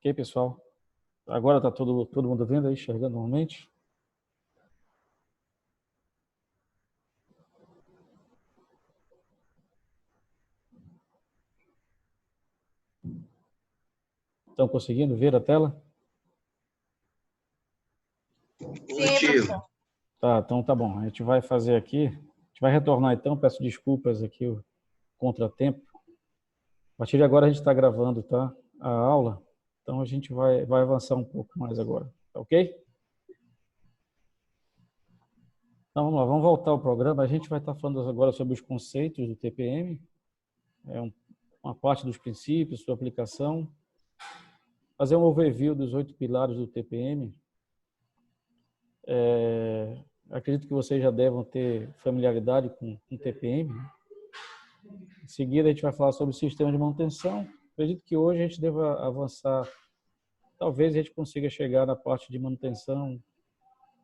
Ok, pessoal? Agora está todo mundo vendo aí, enxergando normalmente? Estão conseguindo ver a tela? Positivo. Tá, então tá bom. A gente vai fazer aqui, a gente vai retornar então, peço desculpas aqui o contratempo. A partir de agora a gente está gravando, tá? A aula, então a gente vai avançar um pouco mais agora, tá ok? Então vamos lá, vamos voltar ao programa. A gente vai estar falando agora sobre os conceitos do TPM, uma parte dos princípios, sua aplicação, fazer um overview dos 8 pilares do TPM. Acredito que vocês já devam ter familiaridade com o TPM. Em seguida, a gente vai falar sobre o sistema de manutenção. Acredito que hoje a gente deva avançar. Talvez a gente consiga chegar na parte de manutenção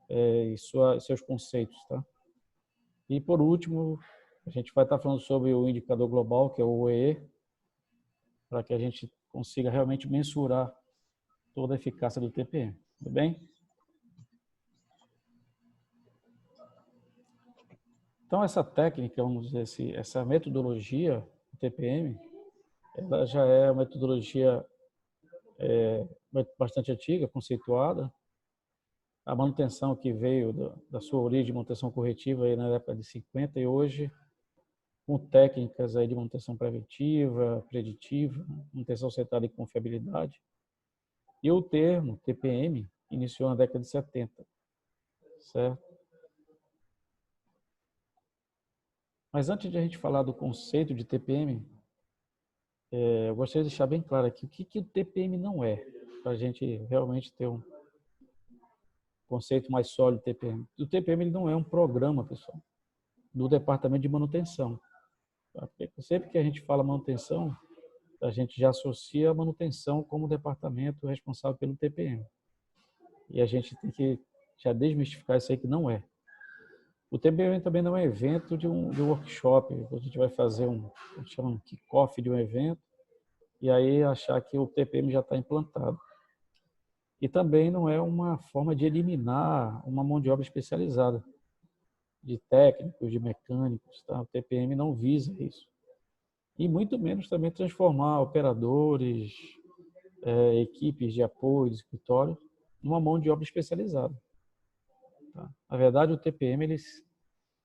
e seus conceitos, tá? E por último, a gente vai estar falando sobre o indicador global, que é o OEE, para que a gente consiga realmente mensurar toda a eficácia do TPM. Tudo bem? Então, essa técnica, vamos dizer assim, essa metodologia do TPM, ela já é uma metodologia bastante antiga, conceituada. A manutenção que veio da sua origem, manutenção corretiva aí na época de 50 e hoje com técnicas aí de manutenção preventiva, preditiva, manutenção centrada em confiabilidade. E o termo TPM iniciou na década de 70, certo? Mas antes de a gente falar do conceito de TPM, eu gostaria de deixar bem claro aqui o que o TPM não é, para a gente realmente ter um conceito mais sólido do TPM. O TPM ele não é um programa, pessoal, do departamento de manutenção. Tá? Porque sempre que a gente fala manutenção, a gente já associa a manutenção como departamento responsável pelo TPM. E a gente tem que já desmistificar isso aí que não é. O TPM também não é evento de um workshop. A gente vai fazer a gente chama um kick-off de um evento e aí achar que o TPM já está implantado. E também não é uma forma de eliminar uma mão de obra especializada, de técnicos, de mecânicos. Tá? O TPM não visa isso. E muito menos também transformar operadores, equipes de apoio, de escritório, numa mão de obra especializada. Tá? Na verdade, o TPM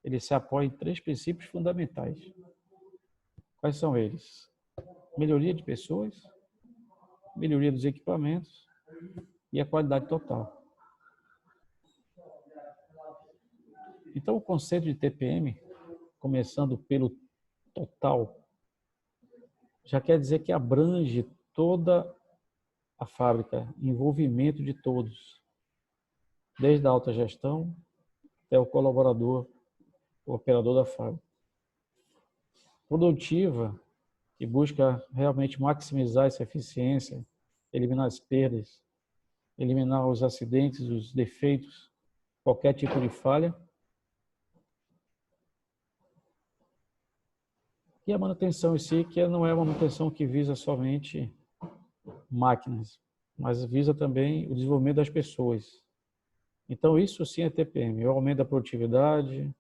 ele se apoia em 3 princípios fundamentais. Quais são eles? Melhoria de pessoas, melhoria dos equipamentos e a qualidade total. Então, o conceito de TPM, começando pelo total, já quer dizer que abrange toda a fábrica, envolvimento de todos, desde a alta gestão até o colaborador, o operador da fábrica. Produtiva, que busca realmente maximizar essa eficiência, eliminar as perdas, eliminar os acidentes, os defeitos, qualquer tipo de falha. E a manutenção em si, que não é uma manutenção que visa somente máquinas, mas visa também o desenvolvimento das pessoas. Então, isso sim é TPM, é o aumento da produtividade,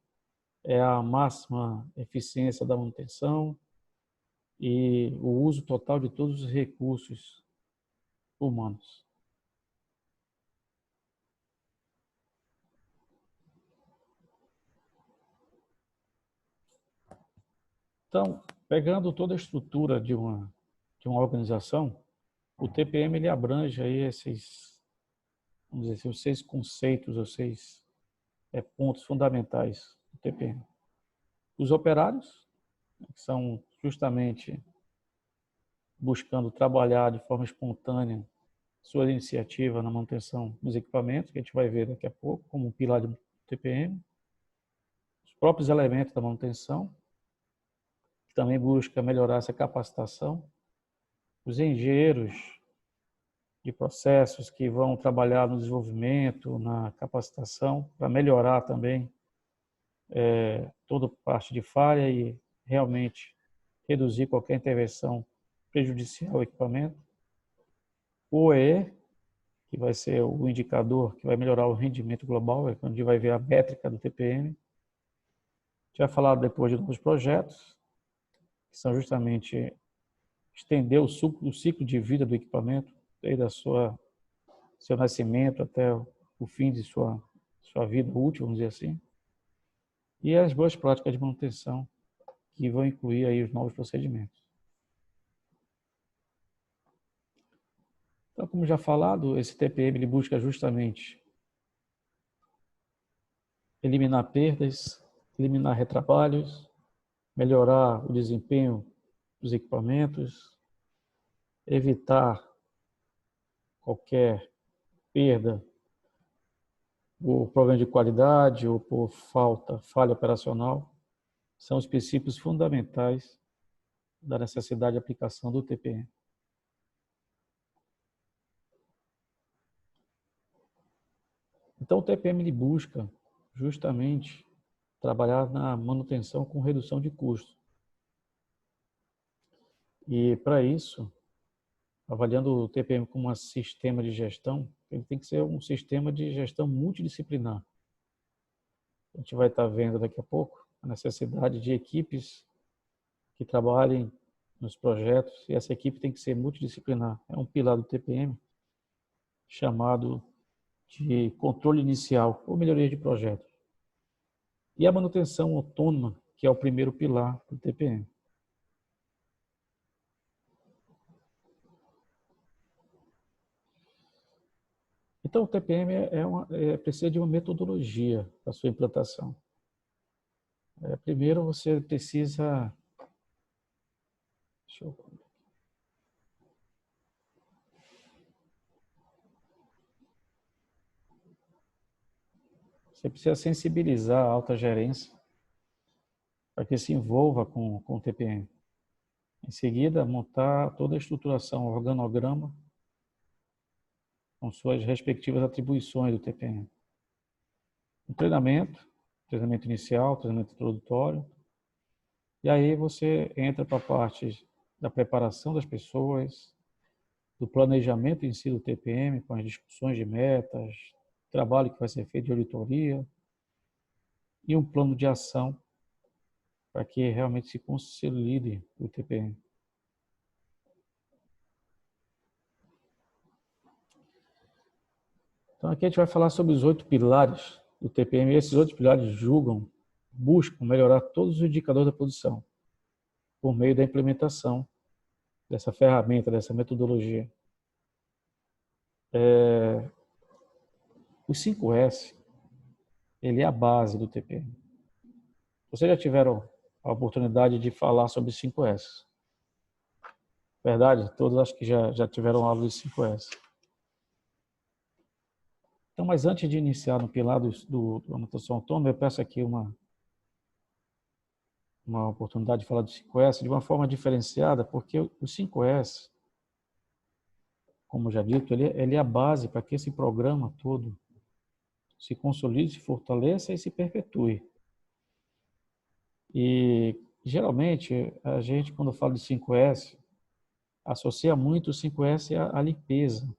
é a máxima eficiência da manutenção e o uso total de todos os recursos humanos. Então, pegando toda a estrutura de uma organização, o TPM ele abrange aí esses, vamos dizer assim, os 6 conceitos, os 6 pontos fundamentais do TPM. Os operários, que são justamente buscando trabalhar de forma espontânea sua iniciativa na manutenção dos equipamentos, que a gente vai ver daqui a pouco, como um pilar do TPM. Os próprios elementos da manutenção, que também busca melhorar essa capacitação. Os engenheiros de processos que vão trabalhar no desenvolvimento, na capacitação, para melhorar também toda parte de falha e realmente reduzir qualquer intervenção prejudicial ao equipamento. OEE, que vai ser o indicador que vai melhorar o rendimento global, é onde vai ver a métrica do TPM. A gente vai falar depois de novos projetos, que são justamente estender o ciclo de vida do equipamento, desde seu nascimento até o fim de sua vida útil, vamos dizer assim. E as boas práticas de manutenção, que vão incluir aí os novos procedimentos. Então, como já falado, esse TPM ele busca justamente eliminar perdas, eliminar retrabalhos, melhorar o desempenho dos equipamentos, evitar qualquer perda por problema de qualidade ou por falha operacional. São os princípios fundamentais da necessidade de aplicação do TPM. Então, o TPM ele busca justamente trabalhar na manutenção com redução de custos. E, para isso, avaliando o TPM como um sistema de gestão, ele tem que ser um sistema de gestão multidisciplinar. A gente vai estar vendo daqui a pouco a necessidade de equipes que trabalhem nos projetos, e essa equipe tem que ser multidisciplinar. É um pilar do TPM chamado de controle inicial ou melhoria de projetos. E a manutenção autônoma, que é o primeiro pilar do TPM. Então, o TPM precisa de uma metodologia para sua implantação. Primeiro, você precisa... Você precisa sensibilizar a alta gerência para que se envolva com o TPM. Em seguida, montar toda a estruturação, organograma, com suas respectivas atribuições do TPM. Um treinamento inicial, treinamento introdutório. E aí você entra para a parte da preparação das pessoas, do planejamento em si do TPM, com as discussões de metas, trabalho que vai ser feito de auditoria, e um plano de ação para que realmente se consolide o TPM. Então aqui a gente vai falar sobre os 8 pilares do TPM, e esses 8 pilares buscam melhorar todos os indicadores da produção por meio da implementação dessa ferramenta, dessa metodologia. O 5S, ele é a base do TPM. Vocês já tiveram a oportunidade de falar sobre 5S? Verdade? Todos acho que já tiveram aula de 5S. Então, mas antes de iniciar no pilar do manutenção autônoma, eu peço aqui uma oportunidade de falar do 5S de uma forma diferenciada, porque o 5S, como já dito, ele é a base para que esse programa todo se consolide, se fortaleça e se perpetue. E, geralmente, a gente, quando fala de 5S, associa muito o 5S à limpeza,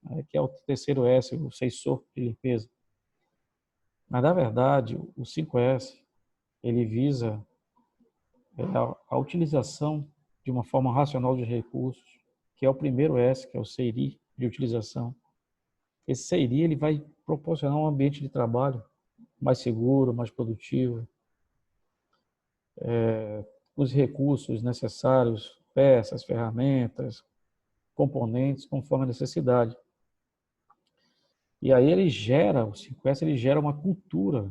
né, que é o terceiro S, o sensor de limpeza. Mas, na verdade, o 5S, ele visa a utilização de uma forma racional de recursos, que é o primeiro S, que é o CIRI, de utilização. Esse CIRI ele vai proporcionar um ambiente de trabalho mais seguro, mais produtivo, os recursos necessários, peças, ferramentas, componentes, conforme a necessidade. E aí o 5S ele gera uma cultura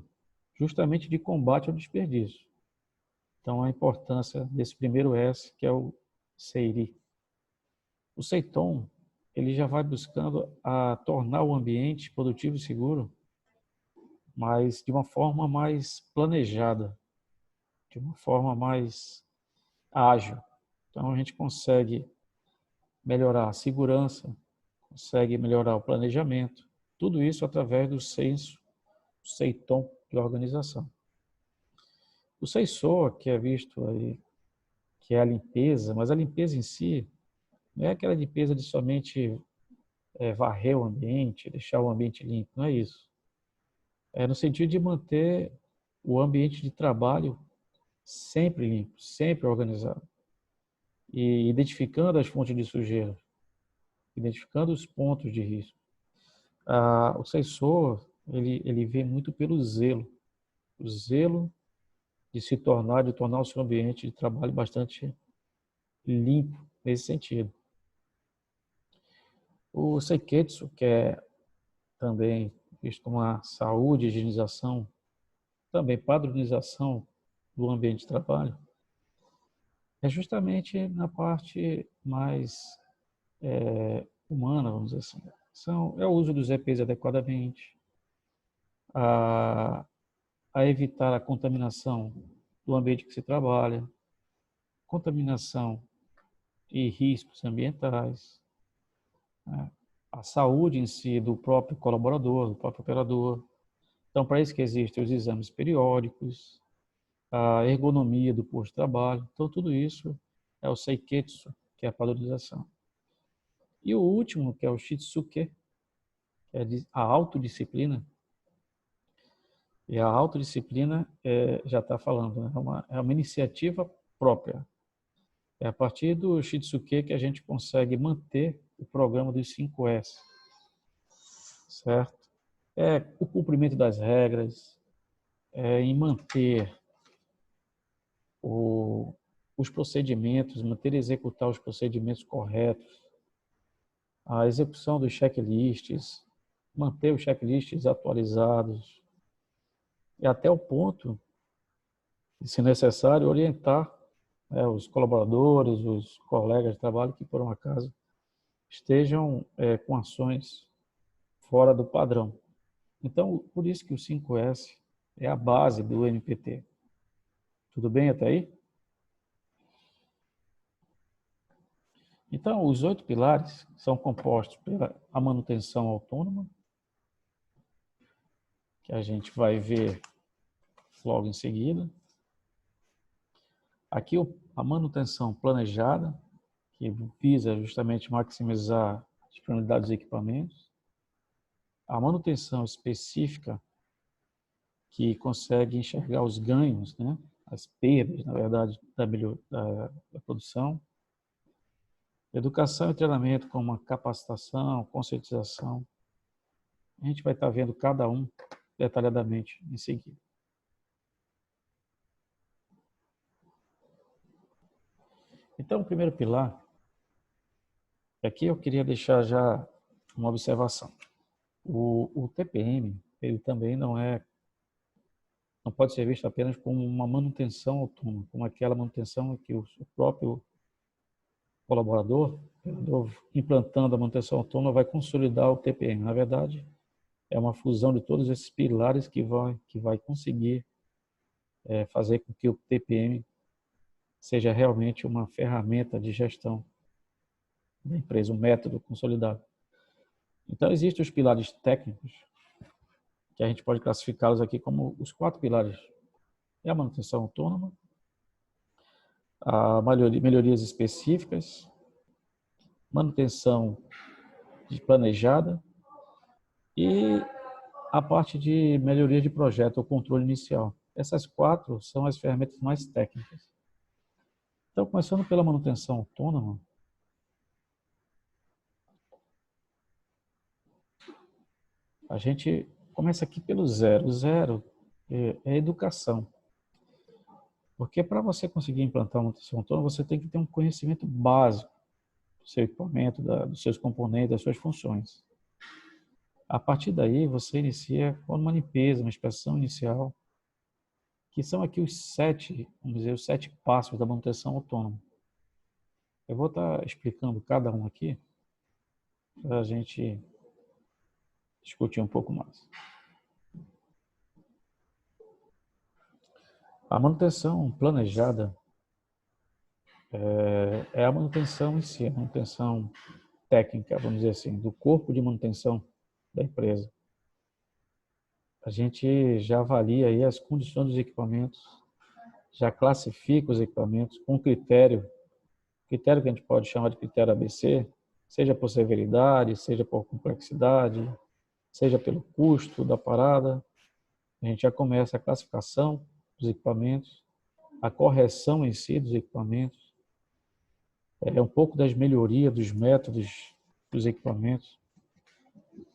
justamente de combate ao desperdício. Então, a importância desse primeiro S, que é o CIRI. O CEITOM, ele já vai buscando a tornar o ambiente produtivo e seguro, mas de uma forma mais planejada, de uma forma mais ágil. Então, a gente consegue melhorar a segurança, consegue melhorar o planejamento, tudo isso através do senso, o CEITOM de organização. O SEISOA, que é visto aí, que é a limpeza, mas a limpeza em si não é aquela limpeza de somente varrer o ambiente, deixar o ambiente limpo, não é isso. É no sentido de manter o ambiente de trabalho sempre limpo, sempre organizado. E identificando as fontes de sujeira, identificando os pontos de risco. O sensor, ele vem muito pelo zelo. O zelo de tornar o seu ambiente de trabalho bastante limpo nesse sentido. O Seiketsu, que é também visto como a saúde, higienização, também padronização do ambiente de trabalho, é justamente na parte mais humana, vamos dizer assim. É o uso dos EPIs adequadamente, a evitar a contaminação do ambiente que se trabalha, contaminação e riscos ambientais, né? A saúde em si do próprio colaborador, do próprio operador. Então, para isso que existem os exames periódicos, a ergonomia do posto de trabalho. Então, tudo isso é o Seiketsu, que é a padronização. E o último, que é o Shitsuke, que é a autodisciplina. E a autodisciplina já está falando, né? É uma iniciativa própria. É a partir do Shitsuke que a gente consegue manter o programa dos 5S, certo? É o cumprimento das regras, em manter os procedimentos, manter e executar os procedimentos corretos, a execução dos checklists, manter os checklists atualizados, e até o ponto, se necessário, orientar os colaboradores, os colegas de trabalho que, por um acaso, estejam com ações fora do padrão. Então, por isso que o 5S é a base do MPT. Tudo bem até aí? Então, os 8 pilares são compostos pela manutenção autônoma, que a gente vai ver logo em seguida. Aqui a manutenção planejada, que visa justamente maximizar a disponibilidade dos equipamentos. A manutenção específica, que consegue enxergar os ganhos, né? As perdas, na verdade, da produção. Educação e treinamento, como a capacitação, conscientização. A gente vai estar vendo cada um detalhadamente em seguida. Então, o primeiro pilar, aqui eu queria deixar já uma observação. O TPM, ele também não pode ser visto apenas como uma manutenção autônoma, como aquela manutenção que o próprio colaborador, implantando a manutenção autônoma, vai consolidar o TPM. Na verdade, é uma fusão de todos esses pilares que vai conseguir fazer com que o TPM seja realmente uma ferramenta de gestão da empresa, um método consolidado. Então, existem os pilares técnicos, que a gente pode classificá-los aqui como os 4 pilares. É a manutenção autônoma, a melhorias específicas, manutenção planejada e a parte de melhoria de projeto, o controle inicial. Essas 4 são as ferramentas mais técnicas. Então, começando pela manutenção autônoma, a gente começa aqui pelo zero. O zero é a educação. Porque para você conseguir implantar uma manutenção autônoma, você tem que ter um conhecimento básico do seu equipamento, dos seus componentes, das suas funções. A partir daí, você inicia com uma limpeza, uma inspeção inicial, que são aqui os 7, vamos dizer, os 7 passos da manutenção autônoma. Eu vou estar explicando cada um aqui, para a gente discutir um pouco mais. A manutenção planejada é a manutenção em si, a manutenção técnica, vamos dizer assim, do corpo de manutenção da empresa. A gente já avalia aí as condições dos equipamentos, já classifica os equipamentos com critério que a gente pode chamar de critério ABC, seja por severidade, seja por complexidade, seja pelo custo da parada. A gente já começa a classificação dos equipamentos, a correção em si dos equipamentos, um pouco das melhorias dos métodos dos equipamentos,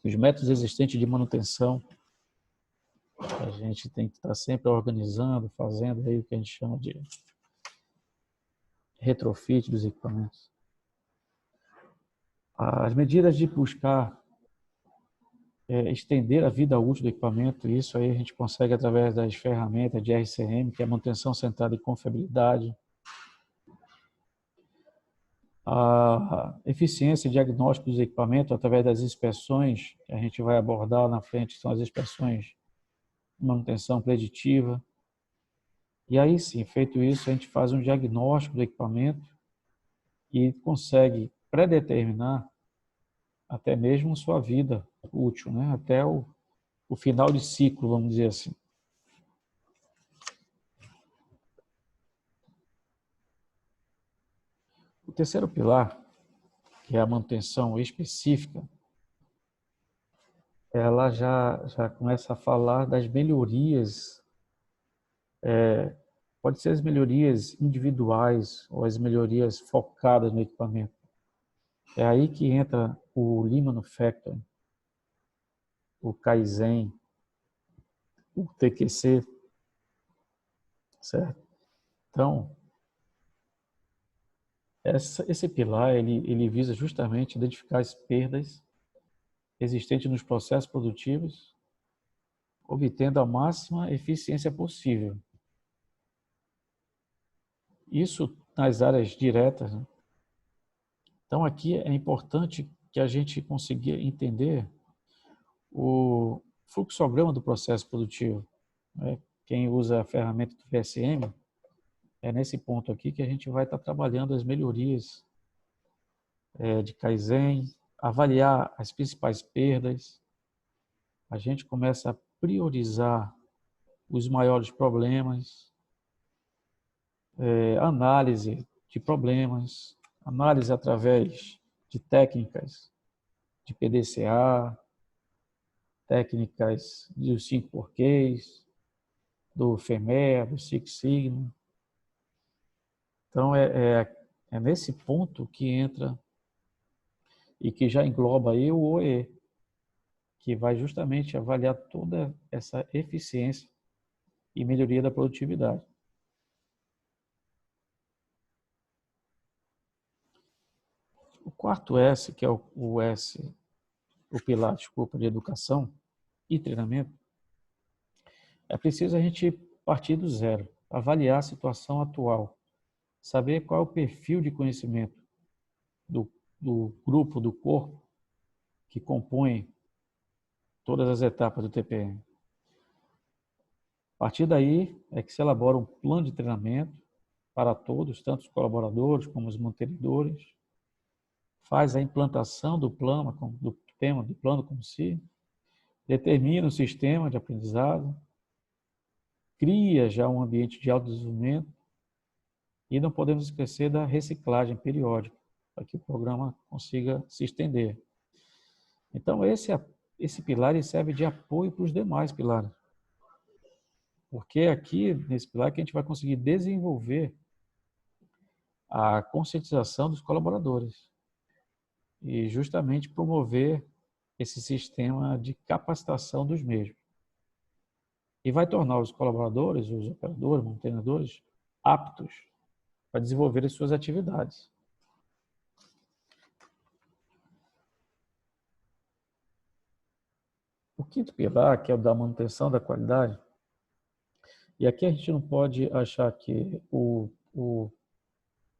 os métodos existentes de manutenção. A gente tem que estar sempre organizando, fazendo aí o que a gente chama de retrofit dos equipamentos. As medidas de buscar estender a vida útil do equipamento, isso aí a gente consegue através das ferramentas de RCM, que é a manutenção centrada em confiabilidade. A eficiência e diagnóstico dos equipamentos através das inspeções, que a gente vai abordar na frente, são as inspeções de manutenção preditiva. E aí sim, feito isso, a gente faz um diagnóstico do equipamento e consegue predeterminar até mesmo sua vida útil, né? Até o final de ciclo, vamos dizer assim. O terceiro pilar, que é a manutenção específica, ela já começa a falar das melhorias, pode ser as melhorias individuais ou as melhorias focadas no equipamento. É aí que entra o Lean Manufacturing, o Kaizen, o TQC, certo? Então, esse pilar, ele visa justamente identificar as perdas existentes nos processos produtivos, obtendo a máxima eficiência possível. Isso nas áreas diretas, né? Então, aqui é importante que a gente consiga entender o fluxograma do processo produtivo, né? Quem usa a ferramenta do VSM, é nesse ponto aqui que a gente vai estar trabalhando as melhorias de Kaizen, avaliar as principais perdas. A gente começa a priorizar os maiores problemas, análise de problemas, análise através de técnicas de PDCA, técnicas dos 5 porquês, do FEMER, do Six Sigma. Então, é nesse ponto que entra e que já engloba aí o OE, que vai justamente avaliar toda essa eficiência e melhoria da produtividade. O quarto S, que é o S, o pilar, desculpa, de educação e treinamento, é preciso a gente partir do zero, avaliar a situação atual, saber qual é o perfil de conhecimento do grupo, do corpo, que compõe todas as etapas do TPM. A partir daí é que se elabora um plano de treinamento para todos, tanto os colaboradores como os mantenedores, faz a implantação do plano, do tema do plano como si, determina o sistema de aprendizado, cria já um ambiente de autodesenvolvimento e não podemos esquecer da reciclagem periódica, para que o programa consiga se estender. Então, esse pilar ele serve de apoio para os demais pilares. Porque é aqui, nesse pilar, que a gente vai conseguir desenvolver a conscientização dos colaboradores e justamente promover esse sistema de capacitação dos mesmos. E vai tornar os colaboradores, os operadores, mantenedores, aptos para desenvolver as suas atividades. O quinto pilar, que é o da manutenção da qualidade, e aqui a gente não pode achar que o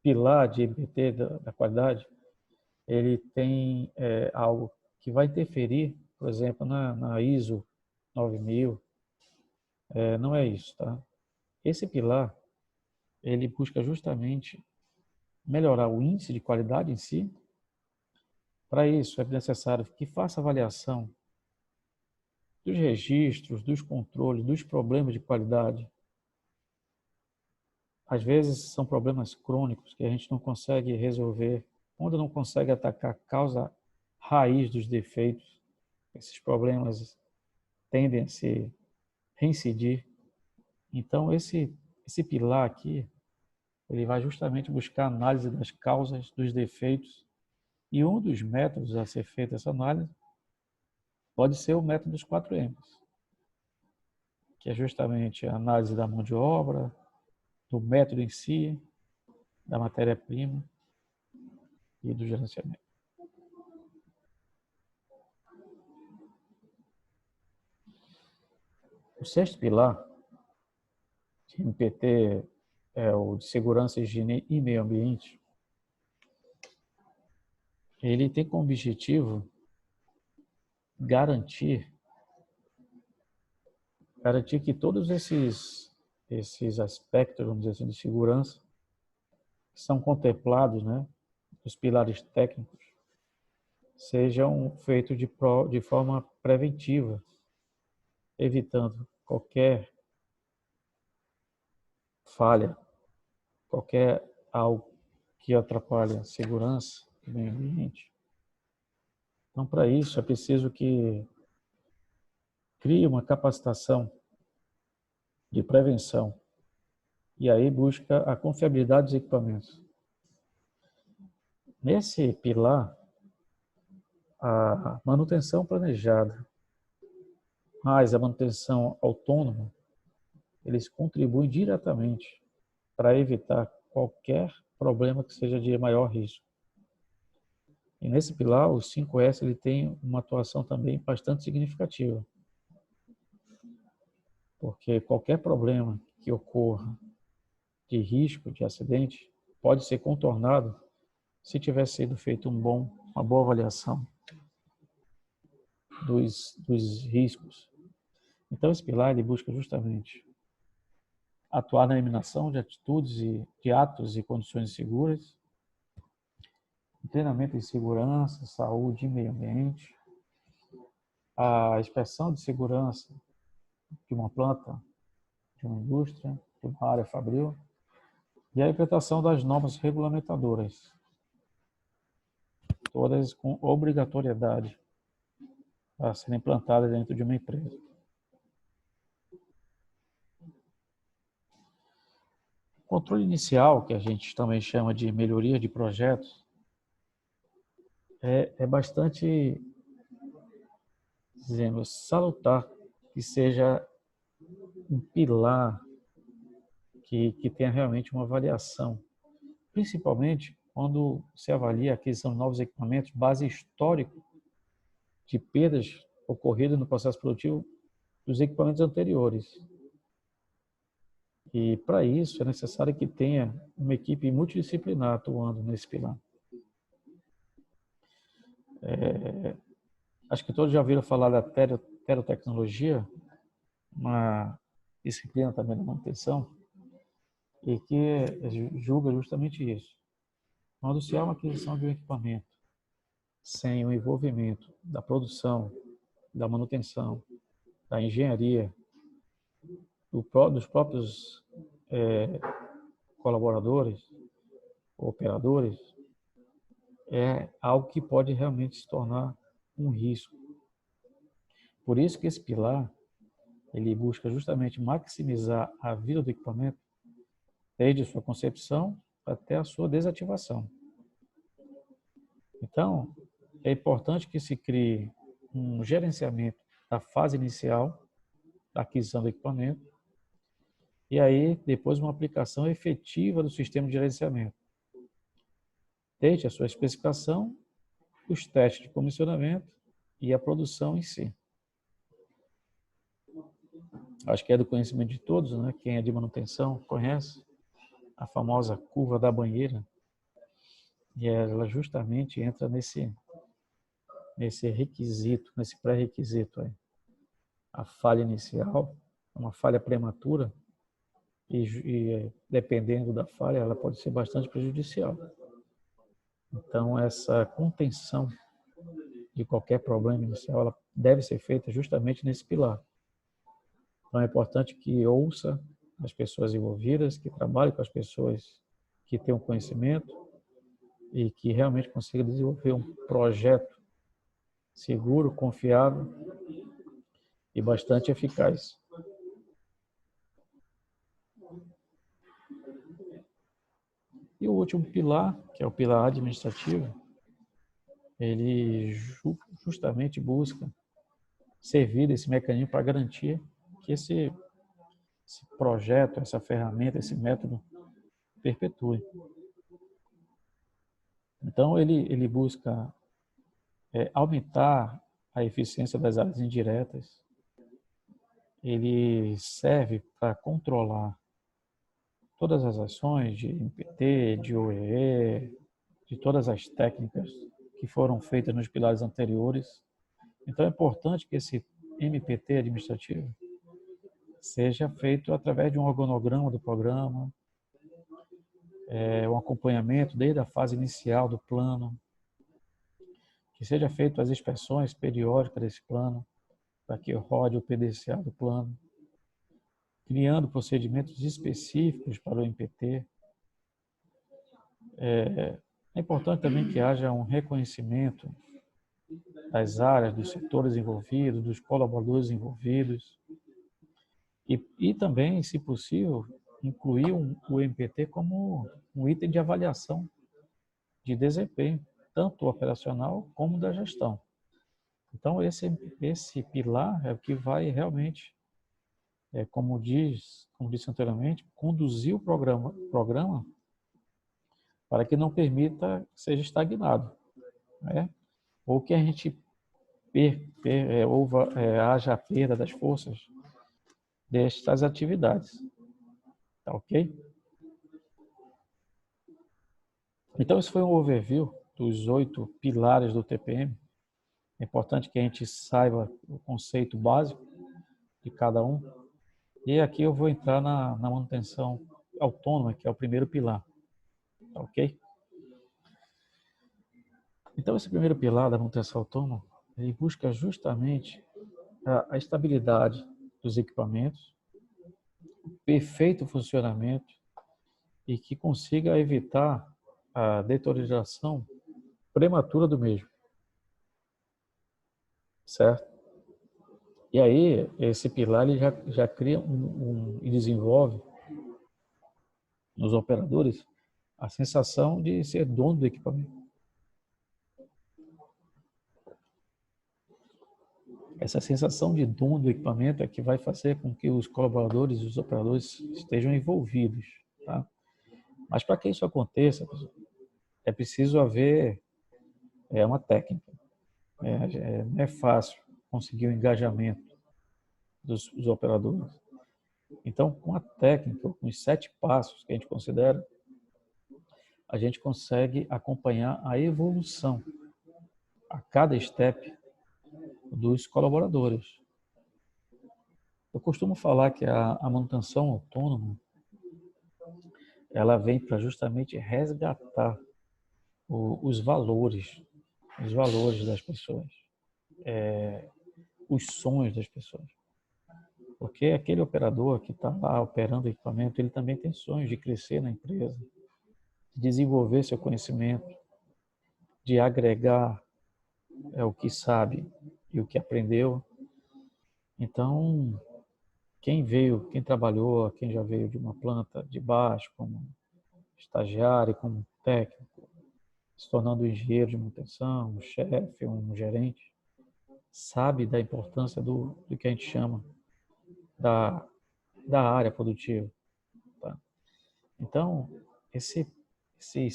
pilar de MPT da qualidade, ele tem algo que vai interferir, por exemplo, na ISO 9000, não é isso, tá? Esse pilar, ele busca justamente melhorar o índice de qualidade em si. Para isso, é necessário que faça avaliação dos registros, dos controles, dos problemas de qualidade. Às vezes são problemas crônicos que a gente não consegue resolver quando não consegue atacar a causa raiz dos defeitos, esses problemas tendem a se reincidir. Então, esse pilar aqui, ele vai justamente buscar a análise das causas dos defeitos, e um dos métodos a ser feita essa análise pode ser o método dos 4M's, que é justamente a análise da mão de obra, do método em si, da matéria-prima e do gerenciamento. O sexto pilar de MPT é o de segurança, higiene e meio ambiente. Ele tem como objetivo garantir que todos esses aspectos, vamos dizer assim, de segurança, que são contemplados, né, nos pilares técnicos, sejam feitos de forma preventiva, evitando qualquer falha, qualquer algo que atrapalhe a segurança do meio ambiente. Então, para isso, é preciso que crie uma capacitação de prevenção e aí busca a confiabilidade dos equipamentos. Nesse pilar, a manutenção planejada mais a manutenção autônoma, eles contribuem diretamente para evitar qualquer problema que seja de maior risco. E nesse pilar, o 5S ele tem uma atuação também bastante significativa, porque qualquer problema que ocorra de risco, de acidente, pode ser contornado se tiver sido feito uma boa avaliação dos riscos. Então, esse pilar ele busca justamente atuar na eliminação de atitudes e de atos e condições seguras, treinamento em segurança, saúde e meio ambiente, a inspeção de segurança de uma planta, de uma indústria, de uma área fabril, e a implementação das normas regulamentadoras, todas com obrigatoriedade a serem implantadas dentro de uma empresa. O controle inicial, que a gente também chama de melhoria de projetos, é bastante, dizemos, salutar que seja um pilar que tenha realmente uma avaliação, principalmente quando se avalia a aquisição de novos equipamentos, base histórico de perdas ocorridas no processo produtivo dos equipamentos anteriores. E, para isso, é necessário que tenha uma equipe multidisciplinar atuando nesse pilar. Acho que todos já ouviram falar da terotecnologia, uma disciplina também da manutenção, e que julga justamente isso. Quando se há uma aquisição de um equipamento sem o envolvimento da produção, da manutenção, da engenharia, dos próprios colaboradores, operadores, é algo que pode realmente se tornar um risco. Por isso que esse pilar, ele busca justamente maximizar a vida do equipamento, desde a sua concepção até a sua desativação. Então, é importante que se crie um gerenciamento da fase inicial da aquisição do equipamento e aí depois uma aplicação efetiva do sistema de gerenciamento, desde a sua especificação, os testes de comissionamento e a produção em si. Acho que é do conhecimento de todos, né? Quem é de manutenção conhece a famosa curva da banheira, e ela justamente entra nesse requisito, nesse pré-requisito aí. A falha inicial, uma falha prematura, e dependendo da falha, ela pode ser bastante prejudicial. Então, essa contenção de qualquer problema inicial, ela deve ser feita justamente nesse pilar. Então, é importante que ouça as pessoas envolvidas, que trabalhe com as pessoas que têm o conhecimento, e que realmente consiga desenvolver um projeto seguro, confiável e bastante eficaz. E o último pilar, que é o pilar administrativo, ele justamente busca servir desse mecanismo para garantir que esse projeto, essa ferramenta, esse método perpetue. Então, ele busca aumentar a eficiência das áreas indiretas, ele serve para controlar todas as ações de MPT, de OEE, de todas as técnicas que foram feitas nos pilares anteriores. Então, é importante que esse MPT administrativo seja feito através de um organograma do programa, um acompanhamento desde a fase inicial do plano, que seja feito as inspeções periódicas desse plano, para que rode o PDCA do plano, criando procedimentos específicos para o MPT. É importante também que haja um reconhecimento das áreas, dos setores envolvidos, dos colaboradores envolvidos, e também, se possível, incluir o MPT como um item de avaliação de desempenho, tanto operacional como da gestão. Então, esse pilar é o que vai realmente, como disse anteriormente, conduzir o programa para que não permita que seja estagnado, né? Ou que a gente haja a perda das forças destas atividades. Tá ok? Então, esse foi um overview dos 8 pilares do TPM. É importante que a gente saiba o conceito básico de cada um. E aqui eu vou entrar na manutenção autônoma, que é o primeiro pilar. Tá ok? Então, esse primeiro pilar da manutenção autônoma, ele busca justamente a estabilidade dos equipamentos, o perfeito funcionamento e que consiga evitar a deterioração prematura do mesmo. Certo? E aí, esse pilar ele já cria e desenvolve nos operadores a sensação de ser dono do equipamento. Essa sensação de dono do equipamento é que vai fazer com que os colaboradores e os operadores estejam envolvidos. Tá? Mas para que isso aconteça, é preciso haver uma técnica. Não é fácil conseguir o engajamento dos operadores. Então, com a técnica, com os 7 passos que a gente considera, a gente consegue acompanhar a evolução a cada step dos colaboradores. Eu costumo falar que a manutenção autônoma ela vem para justamente resgatar os valores das pessoas, os sonhos das pessoas. Porque aquele operador que está lá operando o equipamento, ele também tem sonhos de crescer na empresa, de desenvolver seu conhecimento, de agregar o que sabe e o que aprendeu. Então, quem trabalhou, quem já veio de uma planta de baixo, como estagiário, como técnico, se tornando engenheiro de manutenção, um chefe, um gerente, sabe da importância do que a gente chama da área produtiva. Tá? Então, esses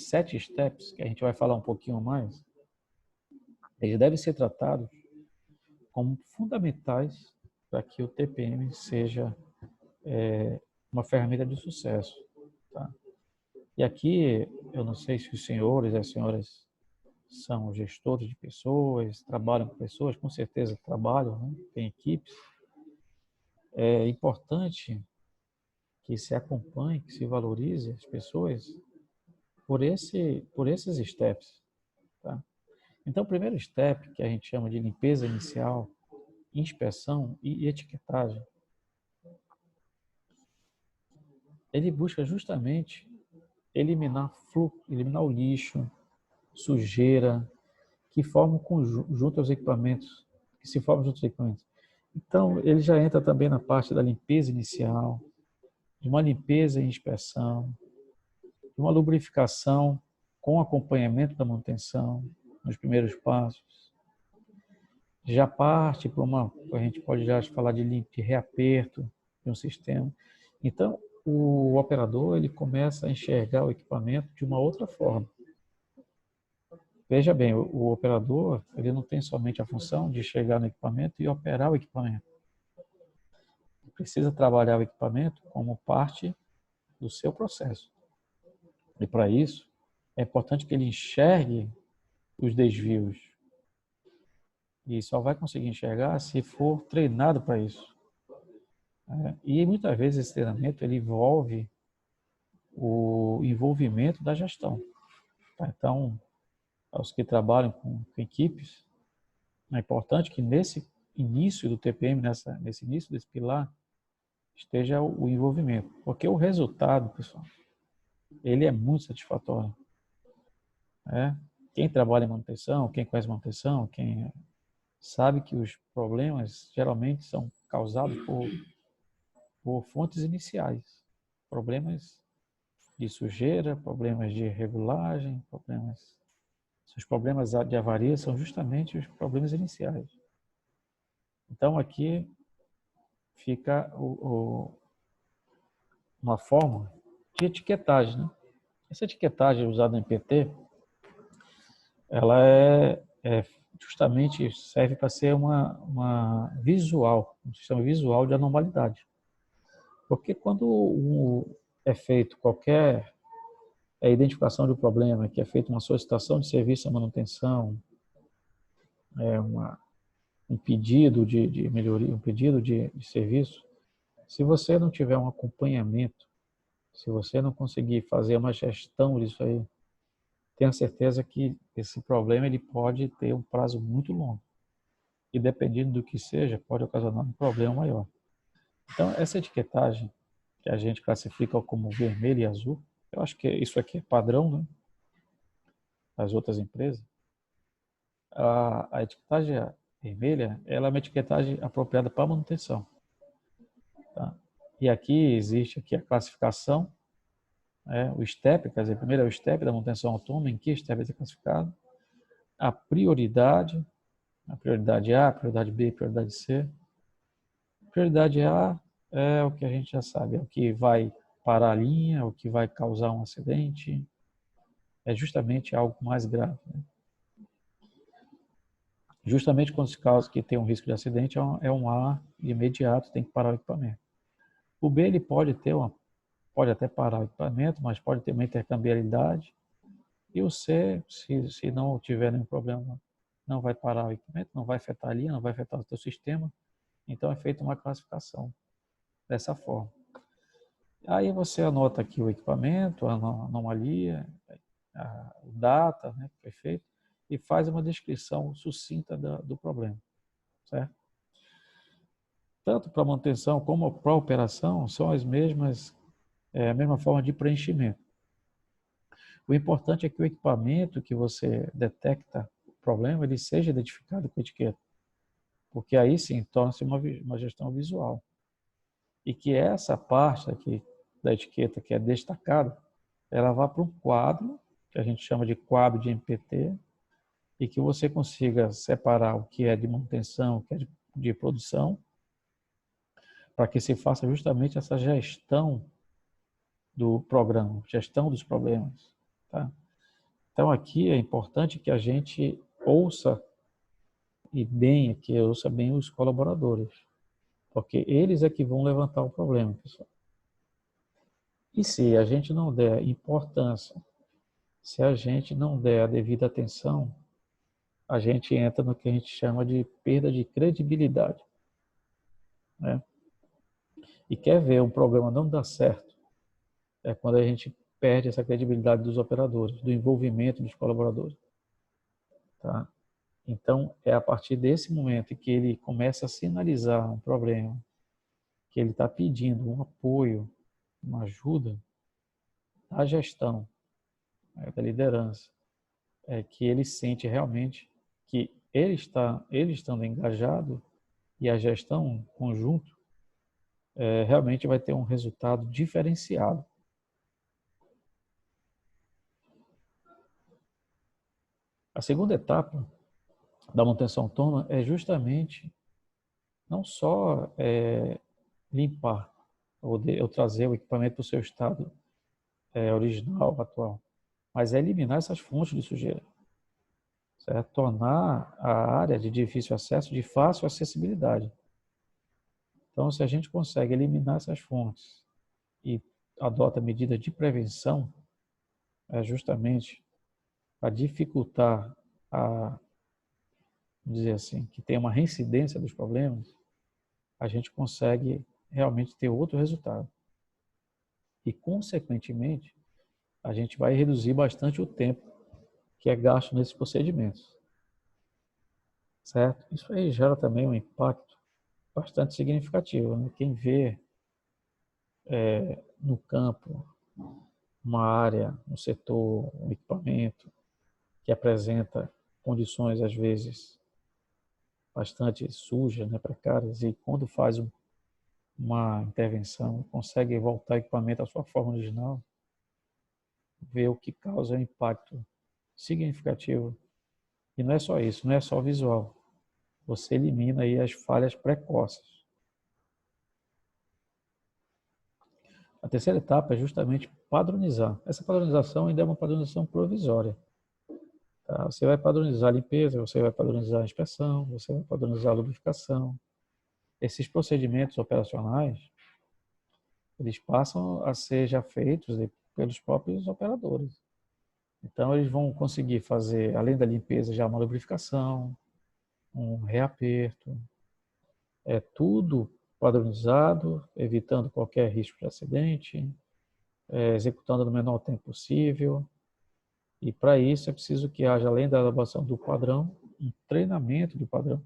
7 steps, que a gente vai falar um pouquinho mais, eles devem ser tratados como fundamentais para que o TPM seja uma ferramenta de sucesso. Tá? E aqui, eu não sei se os senhores e as senhoras são gestores de pessoas, trabalham com pessoas, com certeza trabalham, né? Tem equipes. É importante que se acompanhe, que se valorize as pessoas por esses steps. Tá? Então, o primeiro step, que a gente chama de limpeza inicial, inspeção e etiquetagem, ele busca justamente eliminar o lixo, sujeira, que formam junto aos equipamentos, que se formam junto aos equipamentos. Então, ele já entra também na parte da limpeza inicial, de uma limpeza e inspeção, de uma lubrificação com acompanhamento da manutenção, nos primeiros passos. Já parte para a gente pode já falar de reaperto de um sistema. Então, o operador ele começa a enxergar o equipamento de uma outra forma. Veja bem, o operador ele não tem somente a função de chegar no equipamento e operar o equipamento. Ele precisa trabalhar o equipamento como parte do seu processo. E para isso, é importante que ele enxergue os desvios. E só vai conseguir enxergar se for treinado para isso. E muitas vezes esse treinamento ele envolve o envolvimento da gestão. Então, aos que trabalham com equipes, é importante que nesse início do TPM, nesse início desse pilar, esteja o envolvimento. Porque o resultado, pessoal, ele é muito satisfatório. Quem trabalha em manutenção, quem conhece manutenção, quem sabe que os problemas geralmente são causados por fontes iniciais. Problemas de sujeira, problemas de regulagem, os problemas de avaria são justamente os problemas iniciais. Então aqui fica uma forma de etiquetagem, né? Essa etiquetagem usada em PT, ela justamente serve para ser uma visual, um sistema visual de anormalidade. Porque quando é feito qualquer identificação de um problema, que é feita uma solicitação de serviço à manutenção, um pedido de melhoria, um pedido de serviço, se você não tiver um acompanhamento, se você não conseguir fazer uma gestão disso aí, tenha certeza que esse problema ele pode ter um prazo muito longo. E dependendo do que seja, pode ocasionar um problema maior. Então, essa etiquetagem, que a gente classifica como vermelho e azul, eu acho que isso aqui é padrão, né? Das outras empresas. A etiquetagem vermelha, ela é uma etiquetagem apropriada para manutenção. Tá? E aqui existe a classificação, o STEP, quer dizer, primeiro é o STEP da manutenção autônoma, em que STEP é classificado, a prioridade A, prioridade B, prioridade C. Prioridade A é o que a gente já sabe, é o que vai parar a linha, o que vai causar um acidente, é justamente algo mais grave. Né? Justamente quando se causa que tem um risco de acidente, é um A imediato, tem que parar o equipamento. O B ele pode até parar o equipamento, mas pode ter uma intercambiabilidade. E o C, se não tiver nenhum problema, não vai parar o equipamento, não vai afetar a linha, não vai afetar o teu sistema. Então é feita uma classificação dessa forma. Aí você anota aqui o equipamento, a anomalia, o data, né, que foi feito, e faz uma descrição sucinta do problema, certo? Tanto para manutenção como para operação são a mesma forma de preenchimento. O importante é que o equipamento que você detecta o problema, ele seja identificado com etiqueta, porque aí sim torna-se uma gestão visual. E que essa parte aqui da etiqueta que é destacada, ela vá para um quadro, que a gente chama de quadro de MPT, e que você consiga separar o que é de manutenção, o que é de produção, para que se faça justamente essa gestão do programa, gestão dos problemas. Tá? Então aqui é importante que a gente ouça bem os colaboradores, porque eles é que vão levantar o problema, pessoal. E se a gente não der importância, se a gente não der a devida atenção, a gente entra no que a gente chama de perda de credibilidade. Né? E quer ver um programa não dar certo, é quando a gente perde essa credibilidade dos operadores, do envolvimento dos colaboradores. Tá? Então, é a partir desse momento que ele começa a sinalizar um problema, que ele está pedindo um apoio, uma ajuda da gestão, da liderança, é que ele sente realmente que ele estando engajado e a gestão em conjunto, realmente vai ter um resultado diferenciado. A segunda etapa da manutenção autônoma é justamente não só limpar ou trazer o equipamento para o seu estado original, atual, mas é eliminar essas fontes de sujeira. Certo? Tornar a área de difícil acesso de fácil acessibilidade. Então, se a gente consegue eliminar essas fontes e adota medidas de prevenção, justamente para dificultar a, dizer assim, que tem uma reincidência dos problemas, a gente consegue realmente ter outro resultado. E, consequentemente, a gente vai reduzir bastante o tempo que é gasto nesses procedimentos. Certo? Isso aí gera também um impacto bastante significativo. Né? Quem vê no campo uma área, um setor, um equipamento que apresenta condições, às vezes, bastante sujas, né, precárias, e quando faz uma intervenção, consegue voltar o equipamento à sua forma original, vê o que causa um impacto significativo. E não é só isso, não é só visual. Você elimina aí as falhas precoces. A terceira etapa é justamente padronizar. Essa padronização ainda é uma padronização provisória. Tá? Você vai padronizar a limpeza, você vai padronizar a inspeção, você vai padronizar a lubrificação. Esses procedimentos operacionais, eles passam a ser já feitos pelos próprios operadores. Então, eles vão conseguir fazer, além da limpeza, já uma lubrificação, um reaperto. É tudo padronizado, evitando qualquer risco de acidente, executando no menor tempo possível. E para isso é preciso que haja, além da elaboração do padrão, um treinamento do padrão.